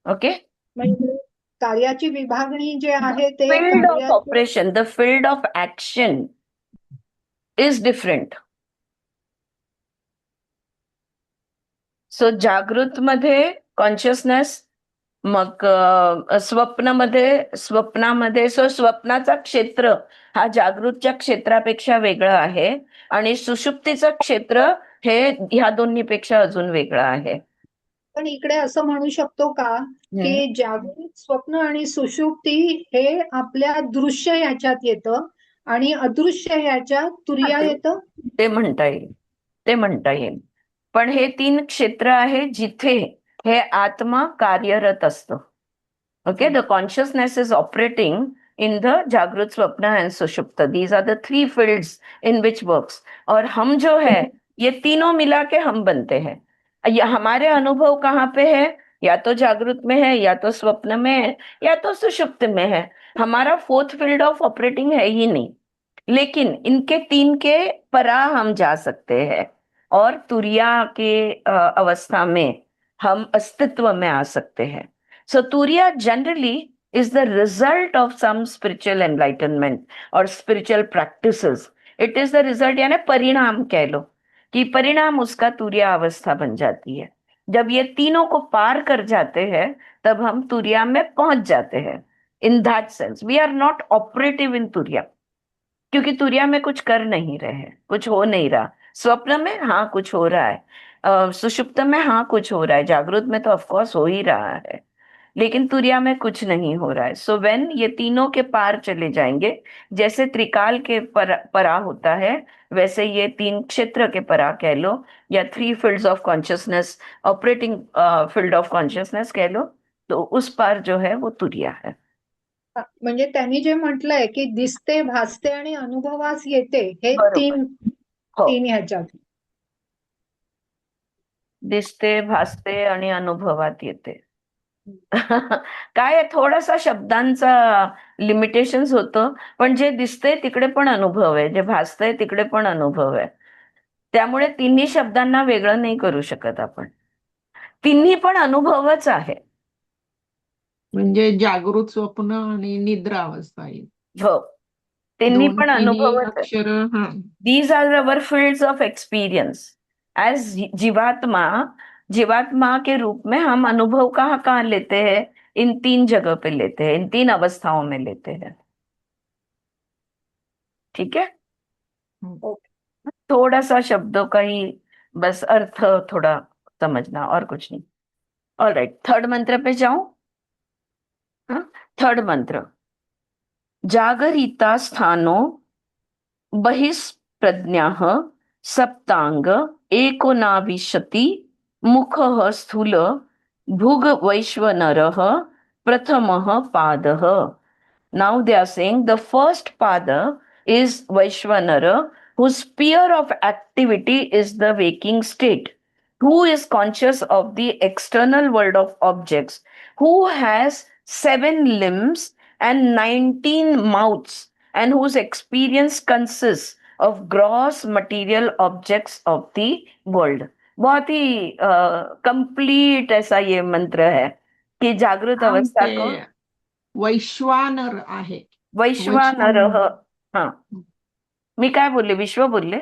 Speaker 1: ओके.
Speaker 2: म्हणजे कार्याची विभागणी जे आहे ते
Speaker 1: field of operation, the field of action is different. So जागृत मध्ये कॉन्शियसनेस, मग स्वप्नामध्ये सो स्वप्नाचा क्षेत्र हा जागृतच्या क्षेत्रापेक्षा वेगळं आहे, आणि सुषुप्तीचं क्षेत्र हे ह्या दोन्हीपेक्षा अजून वेगळं आहे.
Speaker 2: पण इकडे असं म्हणू शकतो का की जागृत, स्वप्न आणि सुषुप्ती हे आपल्या दृश्य याच्यात येतं आणि अदृश्य याच्यात तुरिया येतं,
Speaker 1: ते म्हणता येईल. पण हे 3 क्षेत्र आहे जिथे हे आत्मा कार्यरत असतो. Okay, the consciousness is operating in the jagrat, swapna and sushupti. These are the 3 fields in which works. और हम जो है ये तीनों मिला के हम बनते हैं. हमारे अनुभव कहाँ पे है, या तो जागृत में है, या तो स्वप्न में है, या तो सुषुप्त में है. हमारा 4th फील्ड ऑफ ऑपरेटिंग है ही नहीं. लेकिन इनके 3 के परा हम जा सकते हैं, और तुरिया के अवस्था में हम अस्तित्व में आ सकते हैं. सो तुरिया generally is the result of some spiritual enlightenment or spiritual practices. It is the result, यानी परिणाम कह लो कि परिणाम उसका तुरिया अवस्था बन जाती है. जब ये तीनों को पार कर जाते हैं तब हम तुरिया में पहुंच जाते हैं. In that sense we are not operative in turiya, क्योंकि तुरिया में कुछ कर नहीं रहे हैं, कुछ हो नहीं रहा. स्वप्न में हाँ कुछ हो रहा है, सुषुप्त में हाँ कुछ हो रहा है, जागृत में तो ऑफकोर्स हो ही रहा है, लेकिन तुरिया में कुछ नहीं हो रहा है. सो व्हेन ये तीनों के पार चले जाएंगे, जैसे त्रिकाल के परा होता है, वैसे ये तीन क्षेत्र के परा कह लो, या three fields of consciousness, operating field of consciousness कह लो, तो उस पार जो है वो तुरिया है.
Speaker 2: म्हणजे त्यांनी जे म्हटलंय की दिसते, भासते आणि अनुभवास येते, हे
Speaker 1: बरोबर.
Speaker 2: तीन
Speaker 1: हो,
Speaker 2: तीन ह्याच्यात.
Speaker 1: दिसते, भासते आणि अनुभवात येते. काय आहे, थोडासा शब्दांचा लिमिटेशन्स होतं, पण जे दिसतंय तिकडे पण अनुभव आहे, जे भासतंय तिकडे पण अनुभव आहे. त्यामुळे तिन्ही शब्दांना वेगळं नाही करू शकत आपण. तिन्ही पण अनुभवच आहे.
Speaker 5: म्हणजे जागृत, स्वप्न आणि निद्रा अवस्था आहे.
Speaker 1: हो, तिन्ही पण
Speaker 5: तिन्ही
Speaker 1: अनुभवच आहे.
Speaker 5: अक्षर. हा,
Speaker 1: These are our fields of experience. As जीवात्मा के रूप में हम अनुभव कहाँ कहाँ लेते हैं? इन तीन जगह पे लेते हैं, इन तीन अवस्थाओं में लेते हैं. ठीक है. थोड़ा सा शब्दों का ही बस अर्थ थोड़ा समझना, और कुछ नहीं. ऑल राइट, थर्ड मंत्र पे जाऊं. थर्ड मंत्र. जागरिता स्थानो बहिष्प्रज्ञः सप्तांग एकोनाविशति मुखः स्थूल भुग वैश्वनरः प्रथमः पादः. Now they are saying the first pada is Vaishvanara, whose sphere of activity is the waking state, who is conscious of the external world of objects, who has 7 limbs and 19 mouths, and whose experience consists of gross material objects of the world. बहुत ही कंप्लीट ऐसा ये मंत्र है कि जागृत अवस्था को
Speaker 5: वैश्वानर आहे.
Speaker 1: वैश्वानर. हा, मी काय बोलले, विश्व बोलले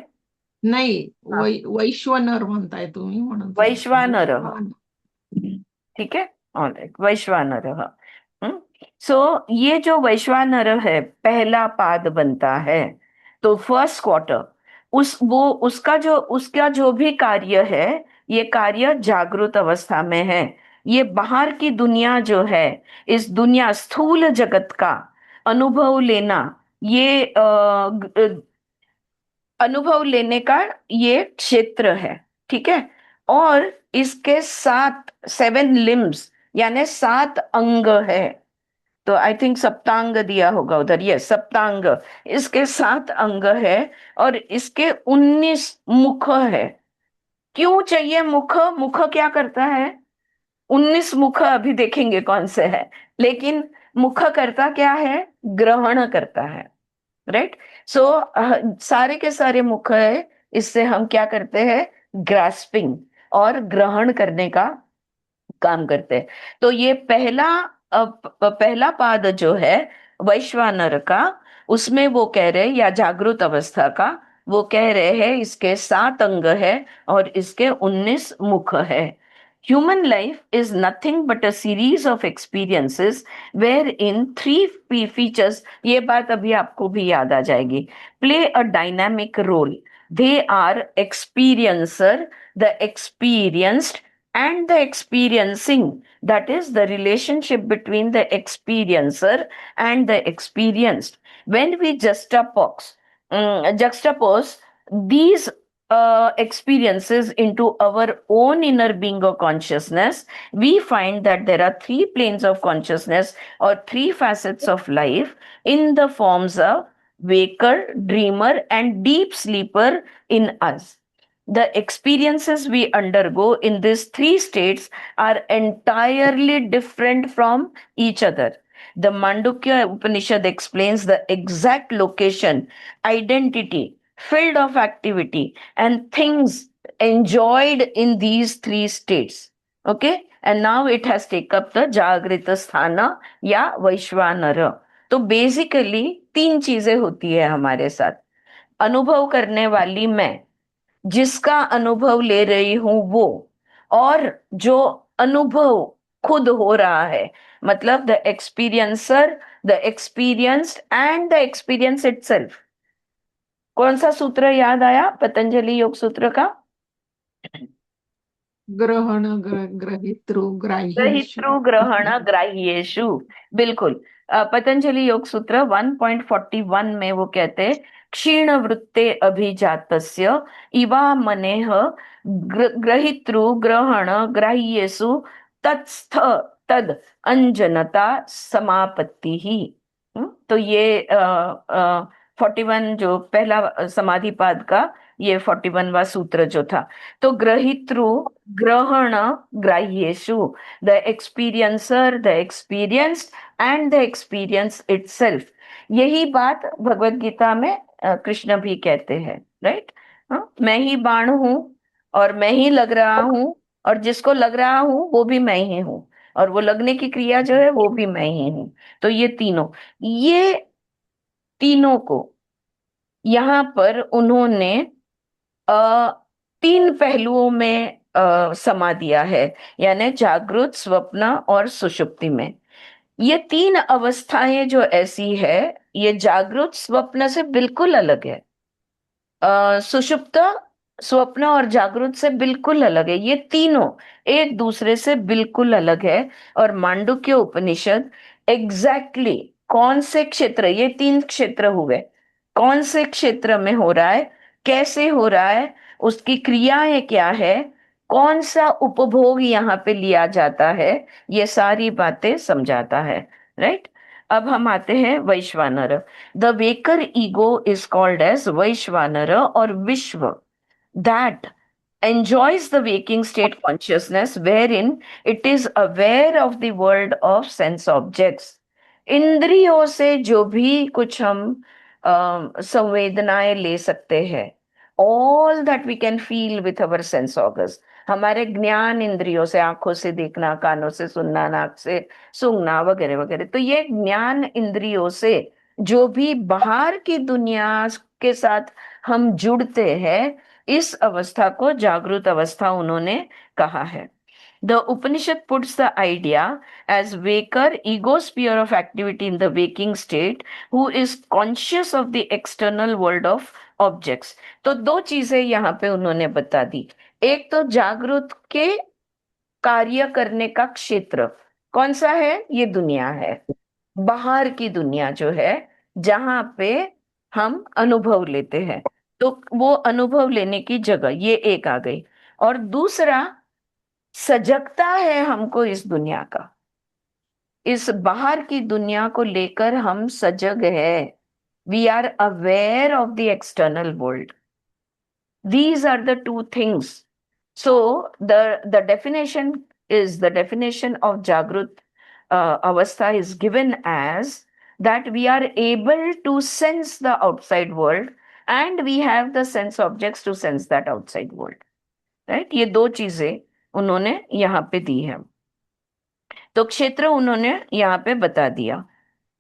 Speaker 5: नाही, वैश्वानर म्हणताय तुम्ही, म्हणून
Speaker 1: वैश्वानर. ठीक है, ऑलराइट, वैश्वानर. सो ये जो वैश्वानर है पहला पाद बनता है, तो फर्स्ट क्वार्टर उसका जो भी कार्य है, ये कार्य जागृत अवस्था में है. ये बाहर की दुनिया जो है, इस दुनिया स्थूल जगत का अनुभव लेना, ये अनुभव लेने का ये क्षेत्र है. ठीक है. और इसके 7 लिम्स यानी 7 अंग है. तो आई थिंक सप्तांग दिया होगा उधर. ये सप्तांग, इसके 7 अंग है और इसके 19 मुख है. क्यों चाहिए मुख? मुख क्या करता है? 19 मुख अभी देखेंगे कौन से है, लेकिन मुख करता क्या है? ग्रहण करता है. राइट. सो सारे के सारे मुख है, इससे हम क्या करते हैं? ग्रास्पिंग और ग्रहण करने का काम करते हैं. तो ये पहला पाद जो है वैश्वानर का, उसमें वो कह रहे, या जागृत अवस्था का, वो कह रहे हैं इसके 7 अंग है और इसके 19 मुख है. Human life is nothing but a series of experiences wherein 3 features, ये बात अभी आपको भी याद आ जाएगी, play a dynamic role. They are experiencer, the experienced, and the experiencing. That is the relationship between the experiencer and the experienced. When we juxtapose these experiences into our own inner being of consciousness, we find that there are 3 planes of consciousness or 3 facets of life in the forms of waker, dreamer, and deep sleeper in us. The experiences we undergo in these 3 states are entirely different from each other. The Mandukya Upanishad explains the exact location, identity, field of activity, and things enjoyed in these 3 states. Okay, and now it has take up the जागृत स्थान या वैश्वानर। तो बेसिकली तीन चीजें होती है हमारे साथ। अनुभव करने वाली मैं, जिसका अनुभव ले रही हूं वो, और जो अनुभव खुद हो रहा है, मतलब the experiencer, the experienced and the experience itself. कौन सा सूत्र याद आया पतंजलि योग सूत्र का?
Speaker 5: ग्रहण ग्रहितृ ग्राह्येषु।
Speaker 1: ग्रहितृ ग्रहण ग्राह्येषु, बिल्कुल। पतंजलि योग सूत्र 1.41 में वो कहते हैं, क्षीण वृत्ते अभिजातस्य इवा मनेह ग्रहितृ ग्रहण ग्राह्येषु तत्स्थ तद अंजनता समापत्ति ही। तो ये 41 जो पहला समाधिपाद का, ये 41वां सूत्र जो था। तो ग्रहितृ ग्रहण ग्राह्येषु, the experiencer, the experienced and the experience itself. यही बात भगवत गीता में कृष्ण भी कहते हैं, राइट? मैं ही बाण हूं और मैं ही लग रहा हूं, और जिसको लग रहा हूं वो भी मैं ही हूं, और वो लगने की क्रिया जो है वो भी मैं ही हूं। तो ये तीनों को यहाँ पर उन्होंने अ, तीन पहलुओं में समा दिया है, यानी जागृत, स्वप्न और सुषुप्ति में। ये तीन अवस्थाएं जो ऐसी है, ये जागृत स्वप्न से बिल्कुल अलग है। सुषुप्त स्वप्न और जागृत से बिल्कुल अलग है। ये तीनों एक दूसरे से बिल्कुल अलग है। और मांडुक्य उपनिषद एग्जैक्टली कौन से क्षेत्र, ये तीन क्षेत्र हुए, कौन से क्षेत्र में हो रहा है, कैसे हो रहा है, उसकी क्रियाएं क्या है, कौन सा उपभोग यहाँ पे लिया जाता है, ये सारी बातें समझाता है, राइट? अब हम आते हैं Vaishvanara. The waker ego is called as Vaishvanara और विश्व, that enjoys the waking state consciousness wherein it is aware of the world of sense objects। इंद्रियों से जो भी कुछ हम संवेदनाएं ले सकते हैं, all that we can feel with our sense organs, हमारे ज्ञान इंद्रियों से, आंखों से देखना, कानों से सुनना, नाक से सूंघना वगैरह वगैरह, तो ये ज्ञान इंद्रियों से जो भी बाहर की दुनिया के साथ हम जुड़ते हैं, इस अवस्था को जागृत अवस्था उन्होंने कहा है। The Upanishad puts the idea as waker egosphere of activity in the waking state who is conscious of the external world of objects। तो दो चीजें यहाँ पे उन्होंने बता दी। एक तो जागृत के कार्य करने का क्षेत्र कौन सा है, ये दुनिया है, बाहर की दुनिया जो है, जहां पे हम अनुभव लेते हैं, तो वो अनुभव लेने की जगह ये एक आ गई। और दूसरा, सजगता है हमको इस दुनिया का, इस बाहर की दुनिया को लेकर हम सजग है। We are aware of the external world. These are the two things. So the definition of Jagrut Avastha is given as that we are able to sense the outside world and we have the sense objects to sense that outside world, right? ये दो चीजें उन्होंने यहाँ पे दी है। तो क्षेत्र उन्होंने यहाँ पे बता दिया।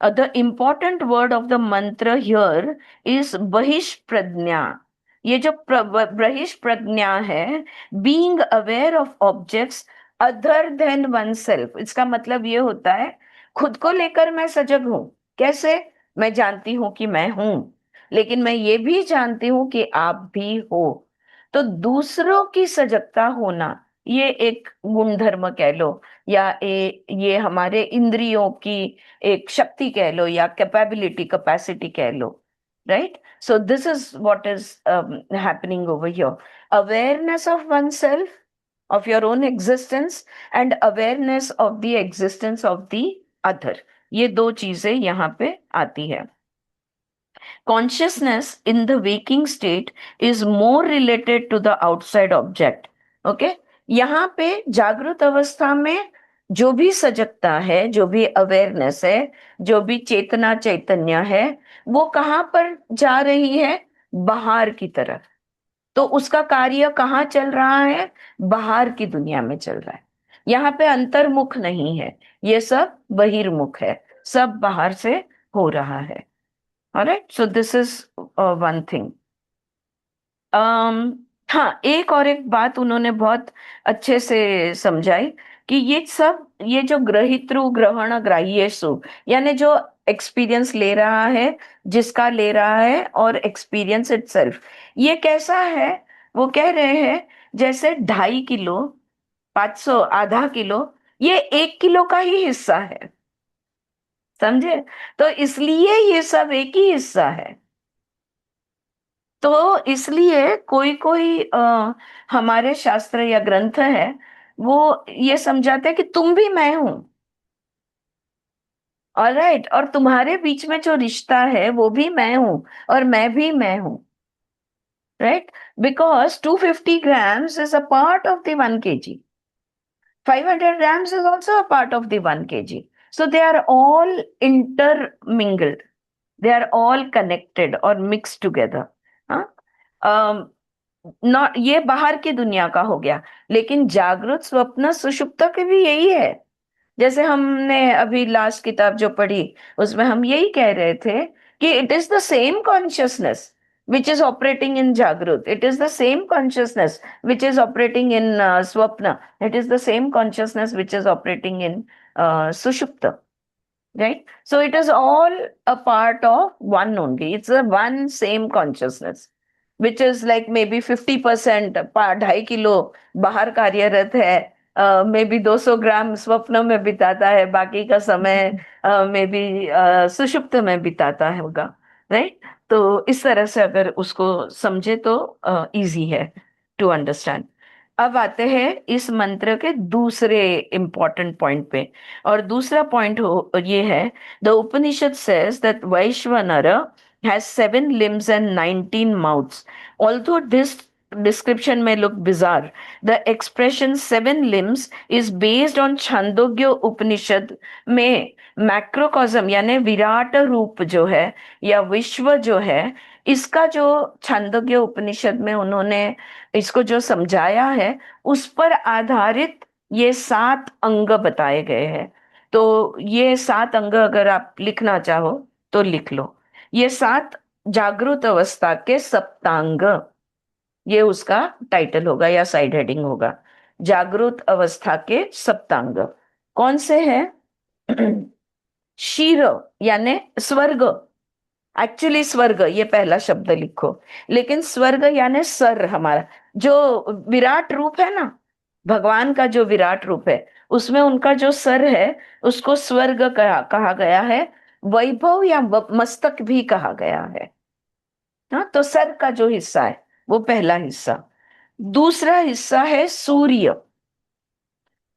Speaker 1: The important word of the मंत्र हियर इज बहिष्प्रज्ञा। ये जो बहिष्प्रज्ञा है, being aware of objects other than one self, इसका मतलब ये होता है खुद को लेकर मैं सजग हूं। कैसे? मैं जानती हूं कि मैं हूं, लेकिन मैं ये भी जानती हूं कि आप भी हो। तो दूसरों की सजगता होना, ये एक गुणधर्म कह लो, या ये हमारे इंद्रियों की एक शक्ति कह लो, या कैपेबिलिटी, कैपेसिटी कह लो, right? So this is what is happening over here. Awareness of oneself, of your own existence, and awareness of the existence of the other. ये दो चीजें यहाँ पे आती है। Consciousness in the waking state is more related to the outside object. Okay? यहाँ पे जागृत अवस्था में जो भी सजगता है, जो भी अवेयरनेस है, जो भी चेतना चैतन्य है, वो कहाँ पर जा रही है? बाहर की तरफ। तो उसका कार्य कहाँ चल रहा है? बाहर की दुनिया में चल रहा है। यहाँ पे अंतर्मुख नहीं है, ये सब बहिर्मुख है, सब बाहर से हो रहा है। Alright, so this is one thing. हाँ, एक बात उन्होंने बहुत अच्छे से समझाई कि ये सब, ये जो ग्रहित्रु ग्रहण ग्राह्यसु, यानी जो एक्सपीरियंस ले रहा है, जिसका ले रहा है, और एक्सपीरियंस इटसेल्फ, ये कैसा है? वो कह रहे हैं जैसे 2.5 किलो, 500, आधा किलो, ये 1 किलो का ही हिस्सा है, समझे? तो इसलिए ये सब एक ही हिस्सा है। तो इसलिए कोई कोई हमारे शास्त्र या ग्रंथ है, वो ये समझाते हैं कि तुम भी मैं हूं, ऑलराइट, और तुम्हारे बीच में जो रिश्ता है वो भी मैं हूं, और मैं भी मैं हूं, right? Because 250 grams is a part of the 1 kg. 500 grams is also a part of the 1 kg. So they are all intermingled. They are all connected or mixed together. हाँ? नॉट, ये बाहर की दुनिया का हो गया, लेकिन जागृत स्वप्न सुषुप्त के भी यही है। जैसे हमने अभी लास्ट किताब जो पढ़ी, उसमें हम यही कह रहे थे कि it is the same consciousness which is operating in jagrat, it is the same consciousness which is operating in swapna, it is the same consciousness which is operating in sushupt, right? So it is all a part of one only. It's a one same consciousness, which is like maybe 50%, 2.5 kilo बाहर कार्यरत है, मे बी 200 ग्राम स्वप्न में बिताता है, बाकी का समय मे बी सुषुप्त में बिताता है होगा, राइट? तो इस तरह से अगर उसको समझे तो इजी है टू अंडरस्टैंड। अब आते हैं इस मंत्र के दूसरे इंपॉर्टेंट पॉइंट पे, और दूसरा पॉइंट ये है, द उपनिषद सेज दैट वैश्वानर has 7 limbs and 19 mouths. Although this description may look bizarre, the expression 7 limbs is based on Chandogya Upanishad में मैक्रोकॉज्म यानी विराट रूप जो है या विश्व जो है, इसका जो छांदोग्य उपनिषद में उन्होंने इसको जो समझाया है, उस पर आधारित ये 7 अंग बताए गए हैं। तो ये 7 अंग अगर आप लिखना चाहो तो लिख लो। ये 7 जागृत अवस्था के सप्तांग, ये उसका टाइटल होगा या साइड हेडिंग होगा। जागृत अवस्था के सप्तांग कौन से हैं? शीर यानी स्वर्ग, एक्चुअली स्वर्ग ये पहला शब्द लिखो, लेकिन स्वर्ग यानी सर, हमारा जो विराट रूप है ना, भगवान का जो विराट रूप है, उसमें उनका जो सर है उसको स्वर्ग कहा गया है, वैभव या मस्तक भी कहा गया है। हाँ, तो सर का जो हिस्सा है वो पहला हिस्सा। दूसरा हिस्सा है सूर्य।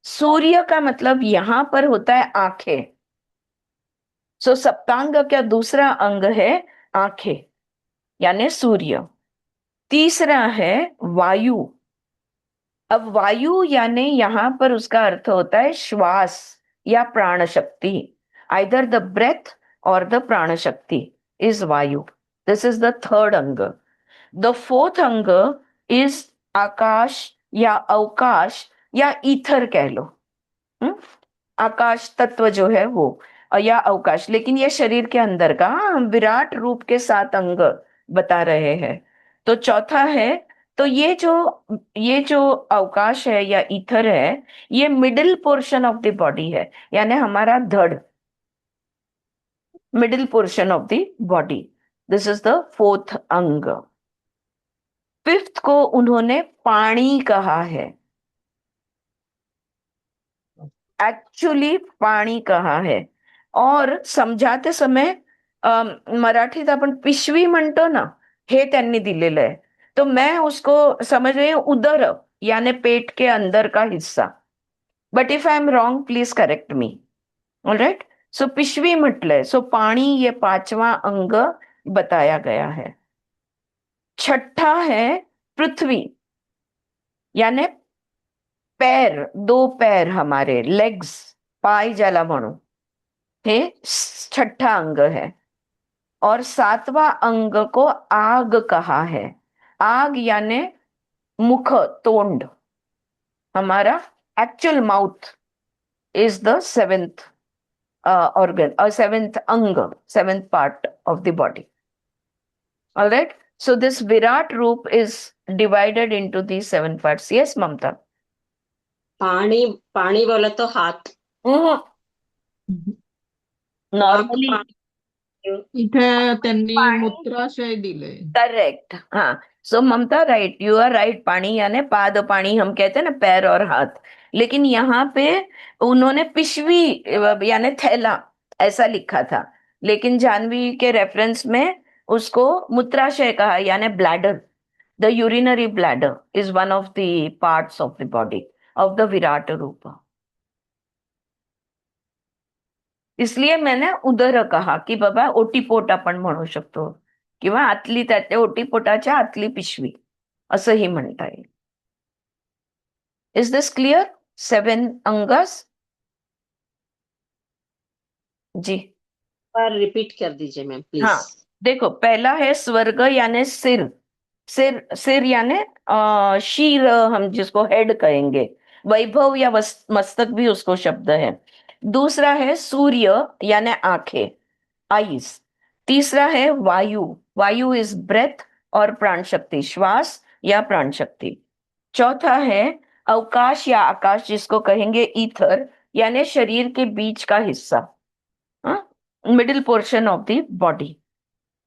Speaker 1: सूर्य का मतलब यहां पर होता है आंखें। सो सप्तांग का दूसरा अंग है आंखें यानी सूर्य। तीसरा है वायु। अब वायु यानी यहां पर उसका अर्थ होता है श्वास या प्राण शक्ति, आइदर द ब्रेथ और द प्राण शक्ति इज वायु। दिस इज द थर्ड अंग। द फोर्थ अंग इज आकाश या अवकाश या ईथर कह लो। आकाश तत्व जो है वो, या अवकाश, लेकिन ये शरीर के अंदर का, हम विराट रूप के 7 अंग बता रहे हैं। तो चौथा है, तो ये जो अवकाश है या ईथर है, ये middle portion of the body है, यानी हमारा धड़, middle portion of the body. This is the fourth अंग। फिफ्थ को उन्होंने पाणी कहा है, एक्चुअली पाणी कहा है। और समजाते समय मराठीत आपण पिशवी म्हणतो ना, हे त्यांनी दिलेलं आहे, तो मैं उसको समझ रही हूँ उदर यानी पेट के अंदर का हिस्सा। But if I am wrong please correct me. Alright, so पिशवी म्हटलंय, सो पाणी ये 5वां अंग बताया गया है। छठा है पृथ्वी, यानी पैर, 2 पैर हमारे, लेग्स, पाय ज्याला म्हणू, हे छठा अंग है। और 7वां अंग को आग कहा है। आग यानी मुख, तोंड, हमारा actual mouth is the seventh organ or seventh anga, seventh part of the body. All right. So this Virat Roop is divided into these 7 parts. Yes, Mamta.
Speaker 6: पाणी पाणी बोला तो हात
Speaker 1: Normally,
Speaker 5: इथे त्यांनी मूत्राशय दिले.
Speaker 1: करेक्ट. हाँ, सो ममता राइट, यू आर राइट. पानी यानी पाद पानी हम कहते हैं ना, पैर और हाथ. लेकिन यहाँ पे उन्होंने पिशवी यानी थैला ऐसा लिखा था, लेकिन जानवी के रेफरेंस में उसको मूत्राशय कहा, यानी bladder. The urinary bladder is one of the parts of the body of the Virat रूप. इसलिए मैंने उदर कहा की बाबा ओटीपोट आपण म्हणू शकतो, किंवा आतली त्याच्या ओटीपोटाच्या आतली पिशवी असंही म्हणता येईल. Is this clear? 7 अंगस. जी
Speaker 6: रिपीट कर दीजिए मैम प्लीज.
Speaker 1: हाँ, देखो पहला है स्वर्ग यानी सिर. सिर यानी शीर, हम जिसको हेड कहेंगे. वैभव या मस्तक भी उसको शब्द है. दूसरा है सूर्य यानी आंखें, आईज. तीसरा है वायु. वायु इज ब्रेथ और प्राण शक्ति, श्वास या प्राण शक्ति. चौथा है अवकाश या आकाश, जिसको कहेंगे ईथर, यानी शरीर के बीच का हिस्सा, middle portion of the body.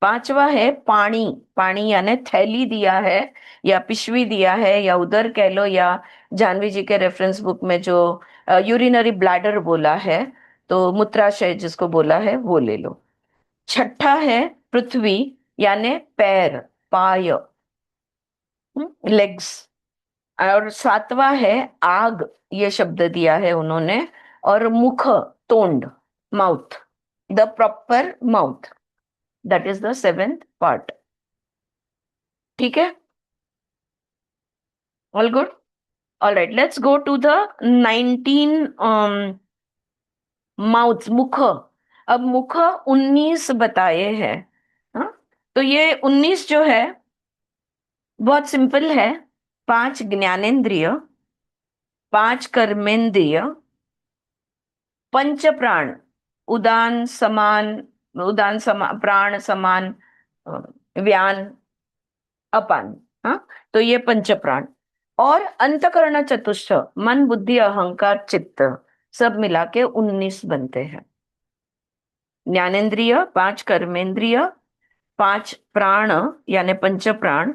Speaker 1: पांचवा है पानी. पानी यानी थैली दिया है या पिशवी दिया है, या उधर कह लो, या जानवी जी के रेफरेंस बुक में जो यूरिनरी ब्लैडर बोला है, तो मूत्राशय जिसको बोला है वो ले लो. छठा है पृथ्वी यानी पैर, पाय, लेग्स. और सातवां है आग, ये शब्द दिया है उन्होंने. और मुख, तोंड, mouth, the proper mouth. That is the 7th part. ठीक है? All good? All right, let's go to the 19 mouth, मुख. अब मुख 19 बताए हैं. तो ये 19 जो है बहुत सिंपल है. 5 ज्ञानेंद्रिय, 5 कर्मेंद्रिय, पंच प्राण, उदान समान, प्राण समान, व्यान, अपान. हाँ, तो ये पंच प्राण. और अंतकरण चतुष्ट, मन बुद्धि अहंकार चित्त, सब मिला के 19 बनते हैं. ज्ञानेंद्रिय, 5 कर्मेंद्रिय, 5 प्राण यानी पंच प्राण,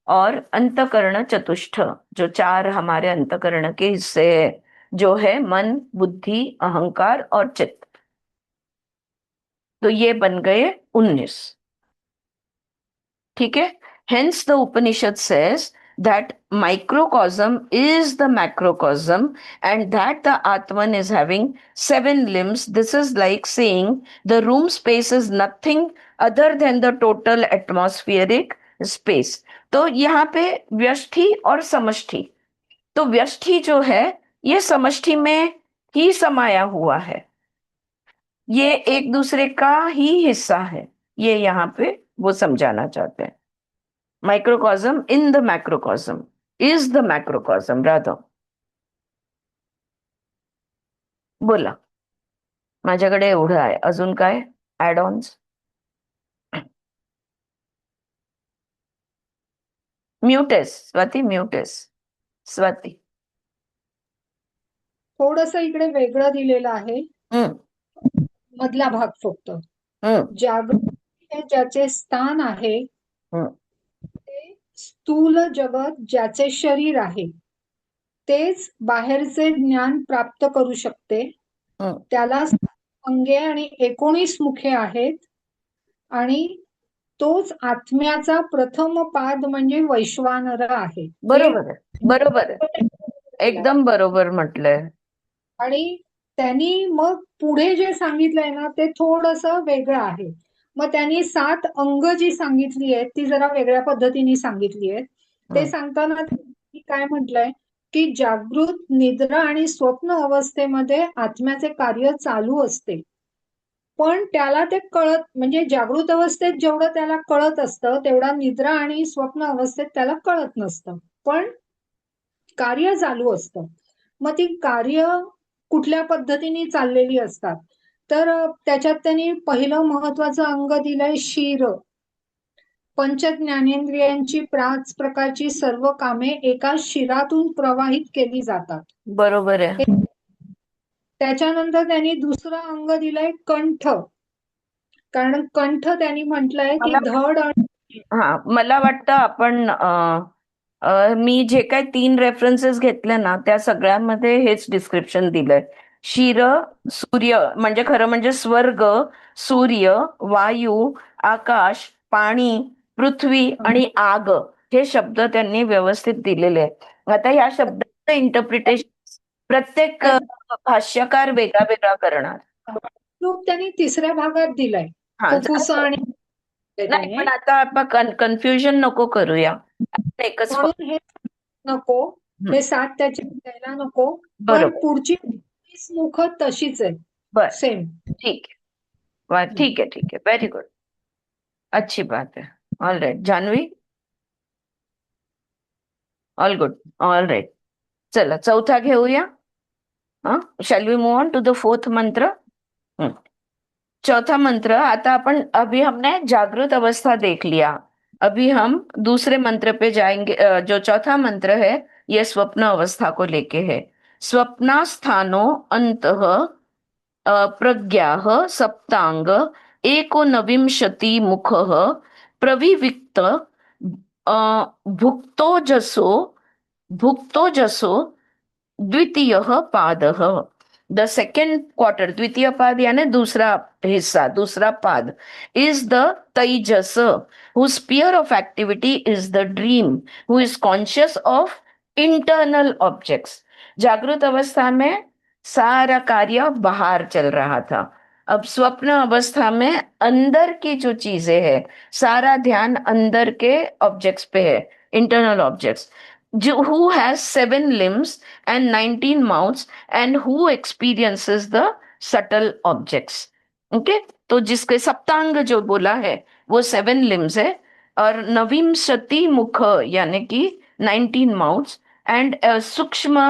Speaker 1: और अंतकरण चतुष्ट, जो 4 हमारे अंतकरण के हिस्से है, जो है मन, बुद्धि, अहंकार और चित्त. तो ये बन गए 19. ठीक है? Hence the Upanishad says that microcosm is the macrocosm, and that the Atman is having 7 limbs. This is like saying the room space is nothing other than the total atmospheric space. तो यहाँ पे व्यष्टि और समष्टि. तो व्यष्टि जो है ये समष्टि में ही समाया हुआ है, ये एक दूसरे का ही हिस्सा है. ये यहाँ पे वो समझाना चाहते हैं. Microcosm in the macrocosm is the macrocosm. Radha बोला, माझ्याकडे एवढं आहे. अजून काय add ons? Mutes Swati, mutes Swati.
Speaker 2: थोडस इकडे वेगळं दिलेलं आहे. मधला भाग फक्त. जागृती हे ज्याचे स्थान आहे, ते स्थूल जगत ज्याचे शरीर आहे, तेच बाहेरचे ज्ञान प्राप्त करू शकते. त्याला 7 अंगे आणि 19 मुखे आहेत, आणि तोच आत्म्याचा प्रथम पाद म्हणजे वैश्वानर आहे.
Speaker 1: बरोबर, बरोबर, एकदम बरोबर म्हटलंय.
Speaker 2: आणि त्यांनी मग पुढे जे सांगितलंय ना ते थोडस वेगळं आहे. मग त्यांनी 7 अंग जी सांगितली आहेत ती जरा वेगळ्या पद्धतीने सांगितली आहेत. ते सांगताना काय म्हटलंय की जागृत, निद्रा आणि स्वप्न अवस्थेमध्ये आत्म्याचे कार्य चालू असते, पण त्याला ते कळत, म्हणजे जागृत अवस्थेत जेवढं त्याला कळत असतं तेवढा निद्रा आणि स्वप्न अवस्थेत त्याला कळत नसतं, पण कार्य चालू असतं. मग ती कार्य कुठल्या पद्धतीने चाललेली असतात. तर त्याच्यात त्यांनी पहिलं महत्वाचं अंग दिलंय शिर. पंच ज्ञानेंद्रियांची पाच प्रकारची सर्व कामे एका शिरातून प्रवाहित केली जातात.
Speaker 1: बरोबर आहे.
Speaker 2: त्याच्यानंतर त्यांनी दुसरं अंग दिलंय कंठ. कारण कंठ त्यांनी म्हटलंय की धड आणि
Speaker 1: मला वाटतं आपण मी जे काही 3 रेफरन्सेस घेतले ना त्या सगळ्यांमध्ये हेच डिस्क्रिप्शन दिलंय. शिर, सूर्य म्हणजे खरं म्हणजे स्वर्ग, सूर्य, वायू, आकाश, पाणी, पृथ्वी आणि आग हे शब्द त्यांनी व्यवस्थित दिलेले आहेत. आता या शब्दाचं इंटरप्रिटेशन प्रत्येक भाष्यकार वेगळा वेगळा करणार.
Speaker 2: रूप त्यांनी तिसऱ्या भागात दिलाय.
Speaker 1: हा
Speaker 2: फुफ्फुस आणि
Speaker 1: नाही पण आता आपण कन्फ्युजन नको करूया. आपण एकच
Speaker 2: म्हणून हे नको, हे 7 त्याचे द्यायला नको. पण
Speaker 1: बरोबर.
Speaker 2: पुढची 20 मुख तशीच आहे,
Speaker 1: बर
Speaker 2: सेम.
Speaker 1: ठीक आहे. वाह, ठीक है वेरी गुड, अच्छी बात है. All right Janvi, all good, all right. चला चौथा घेऊया. Shall we move on to the 4th mantra. चौथा मंत्र. आता अपन अभी हमने जागृत अवस्था देख लिया, अभी हम दूसरे मंत्र पे जाएंगे. जो चौथा मंत्र है ये स्वप्न अवस्था को लेके है. स्वप्नास्थानो अंतः प्रज्ञाः सप्तांग एकोनविंशति मुखः प्रविविक्त भुक्तोजसो द्वितीयः पादः. द सेकेंड क्वार्टर, द्वितीय पाद यानी दूसरा हिस्सा, दूसरा पाद is the Tejas, whose sphere of activity is the dream, who is conscious of internal objects. जागृत अवस्था में सारा कार्य बाहर चल रहा था. अब स्वप्न अवस्था में अंदर की जो चीजें है सारा ध्यान अंदर के ऑब्जेक्ट्स पे है, internal objects. who has 7 limbs and 19 mouths and who experiences the subtle objects. Okay तो जिसके सप्तांग जो बोला है वो 7 limbs है और नविंशति मुख यानी कि 19 mouths एंड सूक्ष्म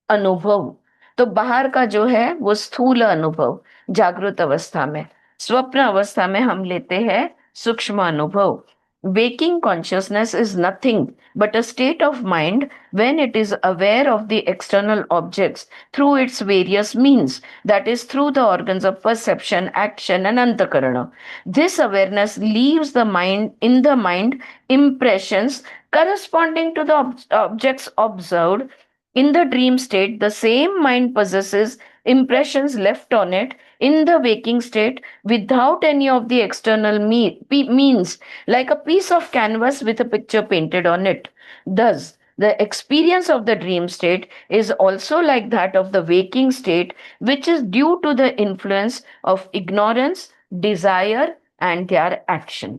Speaker 1: अनुभव. तो बाहर का जो है वो स्थूल अनुभव जागृत अवस्था में. स्वप्न अवस्था में हम लेते हैं सूक्ष्म अनुभव. Waking consciousness is nothing but a state of mind when it is aware of the external objects through its various means, that is through the organs of perception, action and antakarana. This awareness leaves the mind in the mind impressions corresponding to the objects observed. In the dream state, the same mind possesses impressions left on it in the waking state without any of the external means, like a piece of canvas with a picture painted on it. Thus, the experience of the dream state is also like that of the waking state, which is due to the influence of ignorance, desire, and their action.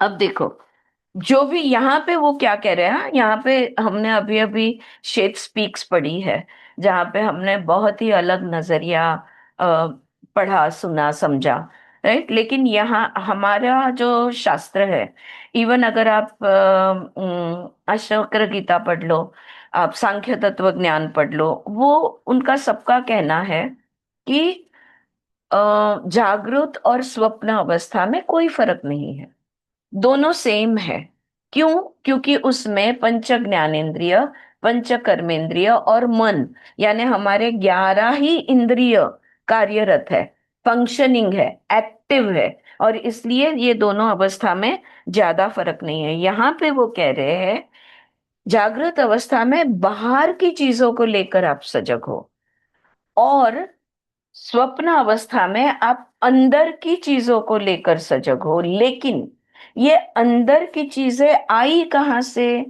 Speaker 1: अब देखो जो भी यहाँ पे वो क्या कह रहे हैं. यहाँ पे हमने अभी अभी शेक्सपियर पढ़ी है जहाँ पे हमने बहुत ही अलग नजरिया पढ़ा, सुना, समझा, राइट. लेकिन यहाँ हमारा जो शास्त्र है, इवन अगर आप अष्टावक्र गीता पढ़ लो, आप सांख्य तत्व ज्ञान पढ़ लो, वो उनका सबका कहना है कि जागृत और स्वप्न अवस्था में कोई फर्क नहीं है, दोनों सेम है. क्यों? क्योंकि उसमें पंच ज्ञानेंद्रिय, पंच कर्मेंद्रिय और मन यानी हमारे 11 ही इंद्रिय कार्यरत है, फंक्शनिंग है, एक्टिव है, और इसलिए ये दोनों अवस्था में ज्यादा फर्क नहीं है. यहाँ पे वो कह रहे हैं जागृत अवस्था में बाहर की चीजों को लेकर आप सजग हो और स्वप्न अवस्था में आप अंदर की चीजों को लेकर सजग हो. लेकिन ये अंदर की चीजें आई कहां से?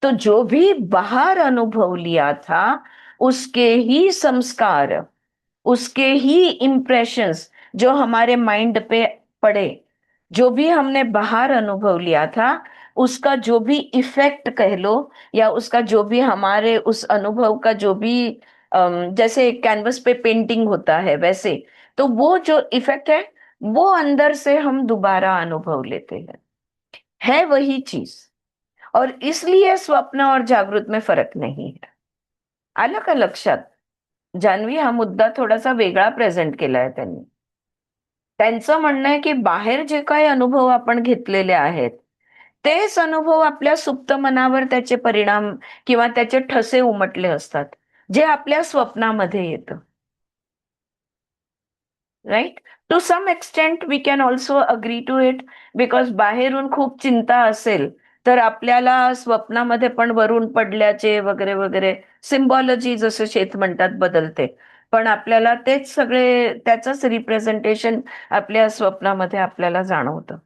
Speaker 1: तो जो भी बाहर अनुभव लिया था उसके ही संस्कार, उसके ही इंप्रेशंस जो हमारे माइंड पे पड़े, जो भी हमने बाहर अनुभव लिया था उसका जो भी इफेक्ट कह लो, या उसका जो भी हमारे उस अनुभव का जो भी जैसे कैनवस पे पेंटिंग होता है वैसे, तो वो जो इफेक्ट है वो अंदर से हम दोबारा अनुभव लेते हैं, है वही चीज. और इसलिए स्वप्न और जागृत में फर्क नहीं है. आलं का लक्षात? जान्हवी, हा मुद्दा थोडासा वेगळा प्रेझेंट केलाय त्यांनी. त्यांचं म्हणणं आहे की बाहेर जे काही अनुभव आपण घेतलेले आहेत तेच अनुभव आपल्या सुप्त मनावर त्याचे परिणाम किंवा त्याचे ठसे उमटले असतात, जे आपल्या स्वप्नामध्ये येतं. Right? To some extent we can also agree to it, because बाहेरून खूप चिंता असेल तर आपल्याला स्वप्नामध्ये पण वरून पडल्याचे वगैरे वगैरे सिम्बॉलॉजी, जसं शेत म्हणतात, बदलते. पण आपल्याला तेच सगळे त्याचंच रिप्रेझेंटेशन आपल्या स्वप्नामध्ये आपल्याला जाणवतं.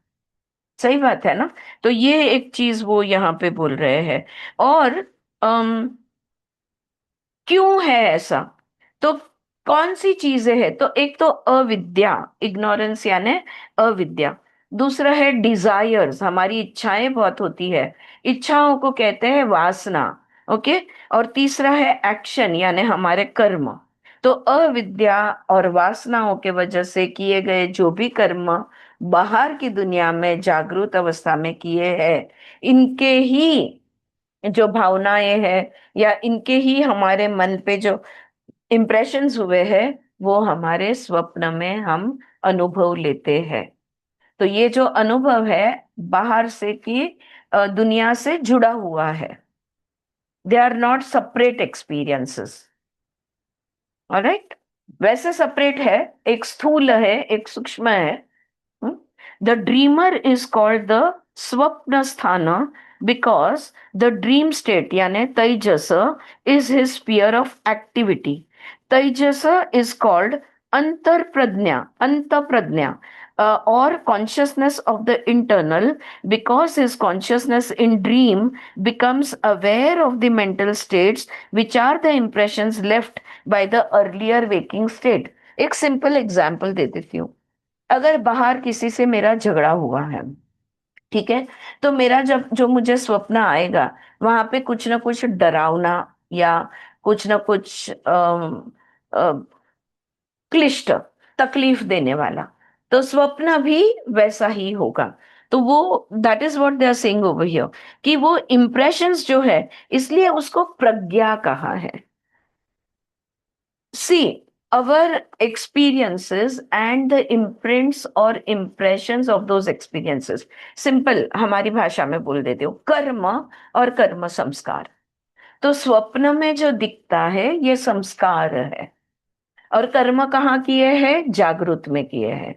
Speaker 1: सही बात है ना? तो ये एक चीज वो यहाँ पे बोल रहे हैं. और क्यों है ऐसा? तो कौन सी चीजें हैं? तो एक तो अविद्या, इग्नोरेंस यानी अविद्या. दूसरा है डिजायर्स, हमारी इच्छाएं बहुत होती है, इच्छाओं को कहते हैं वासना. ओके. और तीसरा है एक्शन यानी हमारे कर्म. तो अविद्या और वासनाओं के वजह से किए गए जो भी कर्म बाहर की दुनिया में जागृत अवस्था में किए हैं, इनके ही जो भावनाएं हैं या इनके ही हमारे मन पे जो इम्प्रेशंस हुए हैं, वो हमारे स्वप्न में हम अनुभव लेते हैं. तो ये जो अनुभव है बाहर से की दुनिया से जुड़ा हुआ है. They are not separate experiences. Alright? वैसे सेपरेट है, एक स्थूल है, एक सूक्ष्म है. The dreamer is called the swapnasthana because the dream state यानी तैजस is his sphere of activity. तैजस is called अंतप्रज्ञा or consciousness of the internal, because his consciousness in dream becomes aware of the mental states which are the impressions left by the earlier waking state. एक सिंपल एग्जाम्पल दे देती हूँ. अगर बाहर किसी से मेरा झगड़ा हुआ है, ठीक है, तो मेरा जब जो मुझे स्वप्न आएगा वहां पे कुछ ना कुछ डरावना या कुछ ना कुछ क्लिष्ट, तकलीफ देने वाला, तो स्वप्न भी वैसा ही होगा. तो वो that is what they are saying over here, कि वो इम्प्रेशंस जो है, इसलिए उसको प्रज्ञा कहा है. See, our experiences and the imprints or impressions of those experiences. Simple, हमारी भाषा में बोल देते हो, कर्म और कर्म संस्कार. तो स्वप्न में जो दिखता है ये संस्कार है, और कर्म कहाँ किए हैं? जागृत में किए हैं.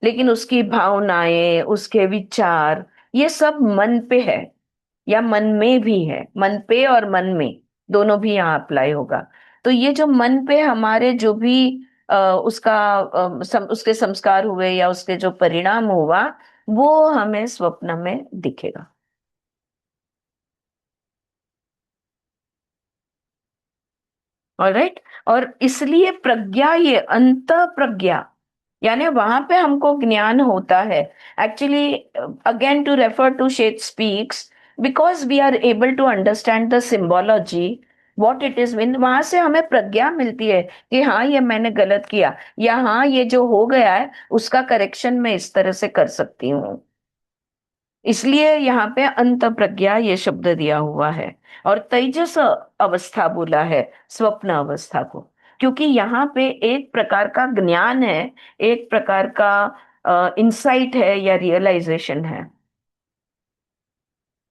Speaker 1: लेकिन उसकी भावनाएं, उसके विचार, ये सब मन पे है या मन में भी है. मन पे और मन में दोनों भी यहाँ अप्लाई होगा. तो ये जो मन पे हमारे जो भी उसके संस्कार हुए या उसके जो परिणाम हुआ, वो हमें स्वप्न में दिखेगा. ऑलराइट? और इसलिए प्रज्ञा, ये अंत प्रज्ञा, यानी वहां पे हमको ज्ञान होता है. Actually again to refer to shet speaks, because we are able to understand the symbology what it is mean, वहां से हमें प्रज्ञा मिलती है कि हाँ ये मैंने गलत किया, या हाँ ये जो हो गया है उसका करेक्शन मैं इस तरह से कर सकती हूँ. इसलिए यहाँ पे अंत प्रज्ञा ये शब्द दिया हुआ है. और तेजस अवस्था बोला है स्वप्न अवस्था को, क्योंकि यहाँ पे एक प्रकार का ज्ञान है, एक प्रकार का इंसाइट है या रियलाइजेशन है,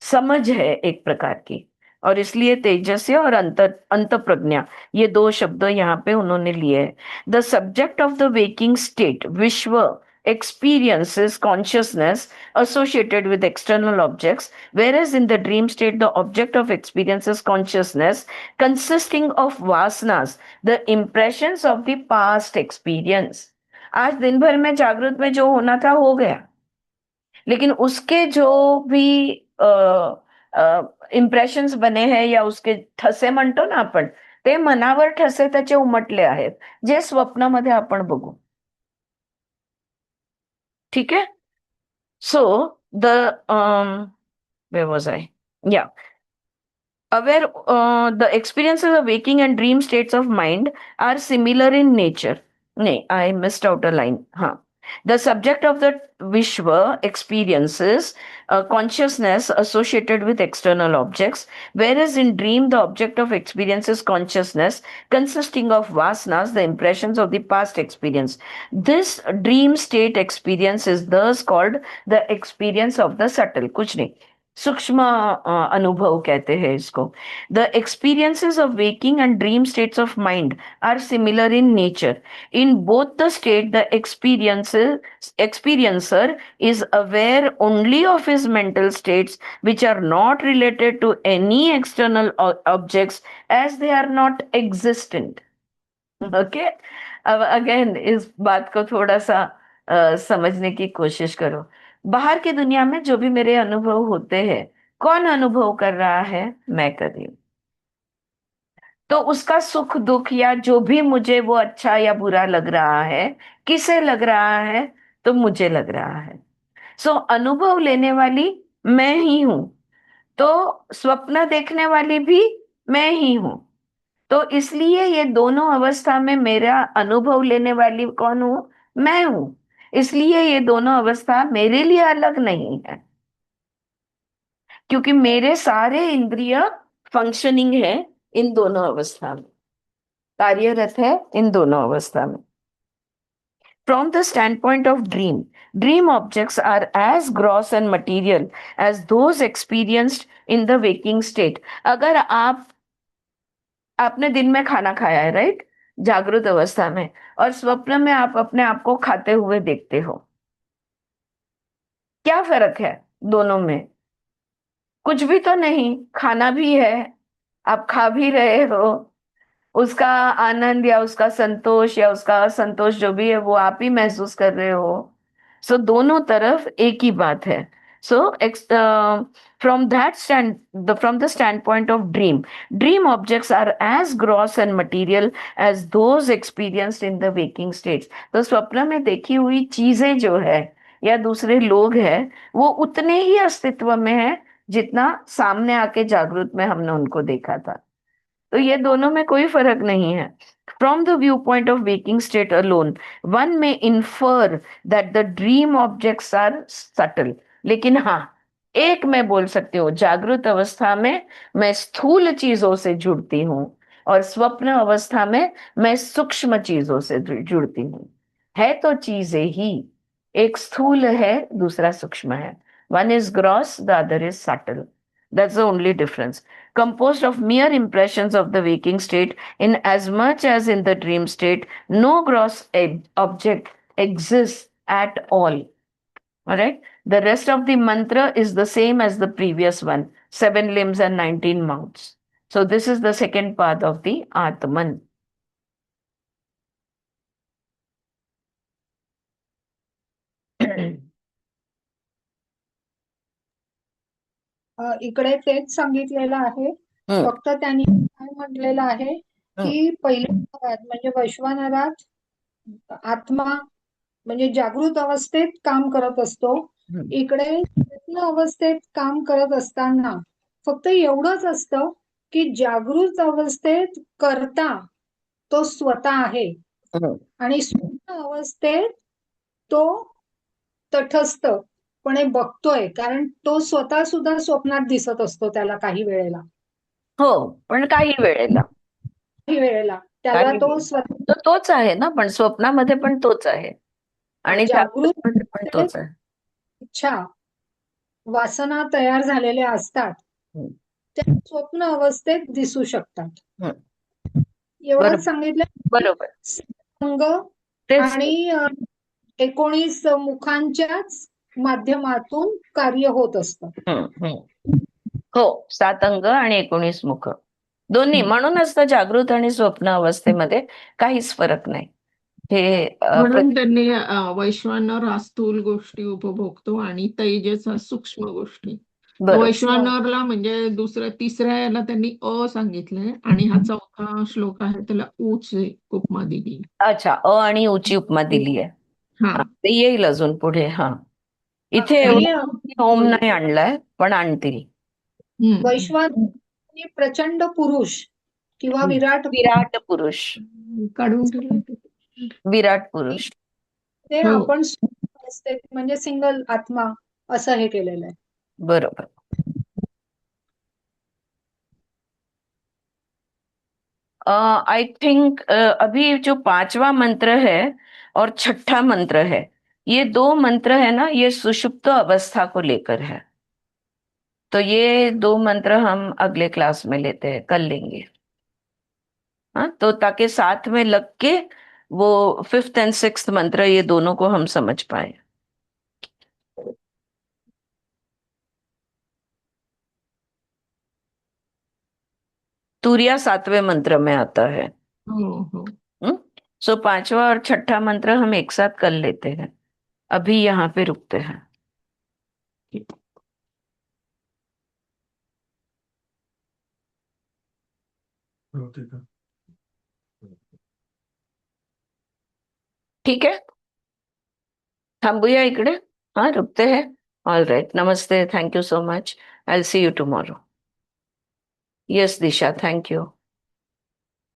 Speaker 1: समझ है एक प्रकार की. और इसलिए तेजस्य और अंत प्रज्ञा, ये दो शब्द यहाँ पे उन्होंने लिए हैं. The subject of the waking state विश्व experiences consciousness associated with external objects, whereas in the dream state the object of experience is consciousness consisting of vasanas, the impressions of the past experience. आज दिन भर में जागृत में जो होना था हो गया, लेकिन उसके जो भी इम्प्रेशन्स बने हैं या उसके ठसे म्हणतो ना आपण, ते मनावर ठसे त्याचे उमटले आहेत, जे स्वप्नामध्ये आपण बघू. ठीक है? So the where was I? Yeah. Aware the experiences of waking and dream states of mind are similar in nature. नहीं, I missed out a line. हाँ. The subject of the Vishwa experiences consciousness associated with external objects, whereas in dream, the object of experience is consciousness consisting of vasanas, the impressions of the past experience. This dream state experience is thus called the experience of the subtle. कुछ नहीं, सूक्ष्म अनुभव कहते हैं इसको. The experiences of waking and dream states of mind are similar in nature. In both the state, the experiencer is aware only of his mental states, which are not related to any external objects, as they are not existent. Okay? अब अगेन इस बात को थोड़ा सा समझने की कोशिश करो. बाहर की दुनिया में जो भी मेरे अनुभव होते हैं, कौन अनुभव कर रहा है? मैं कर रही हूं. तो उसका सुख दुख या जो भी मुझे वो अच्छा या बुरा लग रहा है, किसे लग रहा है? तो मुझे लग रहा है. सो अनुभव लेने वाली मैं ही हूं. तो स्वप्न देखने वाली भी मैं ही हूं. तो इसलिए ये दोनों अवस्था में मेरा अनुभव लेने वाली कौन हूं? मैं हूं. इसलिए ये दोनों अवस्था मेरे लिए अलग नहीं है, क्योंकि मेरे सारे इंद्रिय फंक्शनिंग है इन दोनों अवस्था में, कार्यरत है इन दोनों अवस्था में. From the standpoint of dream, dream objects are as gross and material as those experienced in the waking state. अगर आपने दिन में खाना खाया है, राइट, जागृत अवस्था में, और स्वप्न में आप अपने आप को खाते हुए देखते हो, क्या फर्क है दोनों में? कुछ भी तो नहीं. खाना भी है, आप खा भी रहे हो, उसका आनंद या उसका संतोष या उसका असंतोष जो भी है वो आप ही महसूस कर रहे हो. सो दोनों तरफ एक ही बात है. सो from the standpoint of dream objects are as gross and material as those experienced in the waking states. तो स्वप्न में देखी हुई चीजें जो है या दूसरे लोग हैं, वो उतने ही अस्तित्व में है जितना सामने आके जागृत में हमने उनको देखा था. तो ये दोनों में कोई फर्क नहीं है. From the viewpoint of waking state alone, one may infer that the dream objects are subtle. लेकिन हाँ, एक मैं बोल सकती हूँ, जागृत अवस्था में मैं स्थूल चीजों से जुड़ती हूँ और स्वप्न अवस्था में मैं सूक्ष्म चीजों से जुड़ती हूँ. है तो चीजें ही, एक स्थूल है, दूसरा सूक्ष्म है. One is gross, the other is subtle. That's the only difference. Composed of mere impressions of the waking state, in as much as in the dream state, no gross object exists at all. All right. The rest of the mantra is the same as the previous one, 7 limbs and 19 mouths. So this is the second part of the Atman.
Speaker 2: इकडे तेच सांगितलेलं आहे. फक्त त्यांनी काय म्हटलेलं आहे की पहिल्या भागात म्हणजे वैश्वानरात आत्मा म्हणजे जागृत अवस्थेत काम करत असतो. इकडे स्वप्न अवस्थेत काम करत असताना फक्त एवढंच असतं की जागृत अवस्थेत करता तो स्वतः आहे आणि स्वप्न अवस्थेत तो तटस्थपणे बघतोय, कारण तो स्वतः सुद्धा स्वप्नात दिसत असतो त्याला काही वेळेला.
Speaker 1: हो, पण काही वेळेला
Speaker 2: त्याला तो स्वतः
Speaker 1: तोच आहे ना, पण स्वप्नामध्ये पण तोच आहे आणि
Speaker 2: जागृत
Speaker 1: पण तोच आहे.
Speaker 2: इच्छा वासना तयार झालेल्या असतात, त्या स्वप्न अवस्थेत दिसू शकतात. एवढंच सांगितलं.
Speaker 1: बरोबर.
Speaker 2: अंग आणि 19 मुखांच्याच माध्यमातून कार्य होत असतं.
Speaker 1: हो, 7 अंग आणि 19 मुख दोन्ही. म्हणूनच तर जागृत आणि स्वप्न अवस्थेमध्ये काहीच फरक नाही. हे
Speaker 5: म्हणून त्यांनी वैश्वानर हा स्थूल गोष्टी उपभोगतो आणि तेजस हा सूक्ष्म गोष्टी. वैश्वानरला म्हणजे दुसऱ्या तिसऱ्या याला त्यांनी अ सांगितलंय आणि हा चौथा श्लोक आहे त्याला ऊची उपमा दिली.
Speaker 1: अच्छा, अ आणि ऊची उपमा दिली आहे. ते येईल अजून पुढे. हा, इथे ओम नाही आणलाय, पण आणतील.
Speaker 2: वैश्वानर प्रचंड पुरुष किंवा विराट
Speaker 1: पुरुष
Speaker 5: काढून ठेवलं.
Speaker 1: विराट पुरुष
Speaker 2: ते
Speaker 5: हो.
Speaker 2: आपण असते म्हणजे सिंगल आत्मा असं हे केलेलं आहे.
Speaker 1: बरोबर. आई थिंक अभी जो 5वां मंत्र है और 6ठा मंत्र है, ये 2 मंत्र है ना, ये सुषुप्त अवस्था को लेकर है. तो ये 2 मंत्र हम अगले क्लास में लेते हैं, कल लेंगे. हाँ, तो ताकि साथ में लग के वो 5th एंड 6th मंत्र ये दोनों को हम समझ पाए. तूरिया 7वें मंत्र में आता है.
Speaker 5: हो हो.
Speaker 1: सो 5वां और 6ठा मंत्र हम एक साथ कर लेते हैं. अभी यहाँ पे रुकते हैं. ठीक है, थांबूया इकडे. हाँ, रुकते हैं. ऑल राइट, नमस्ते, thank you so much. I will see you tomorrow. Yes Disha, thank you.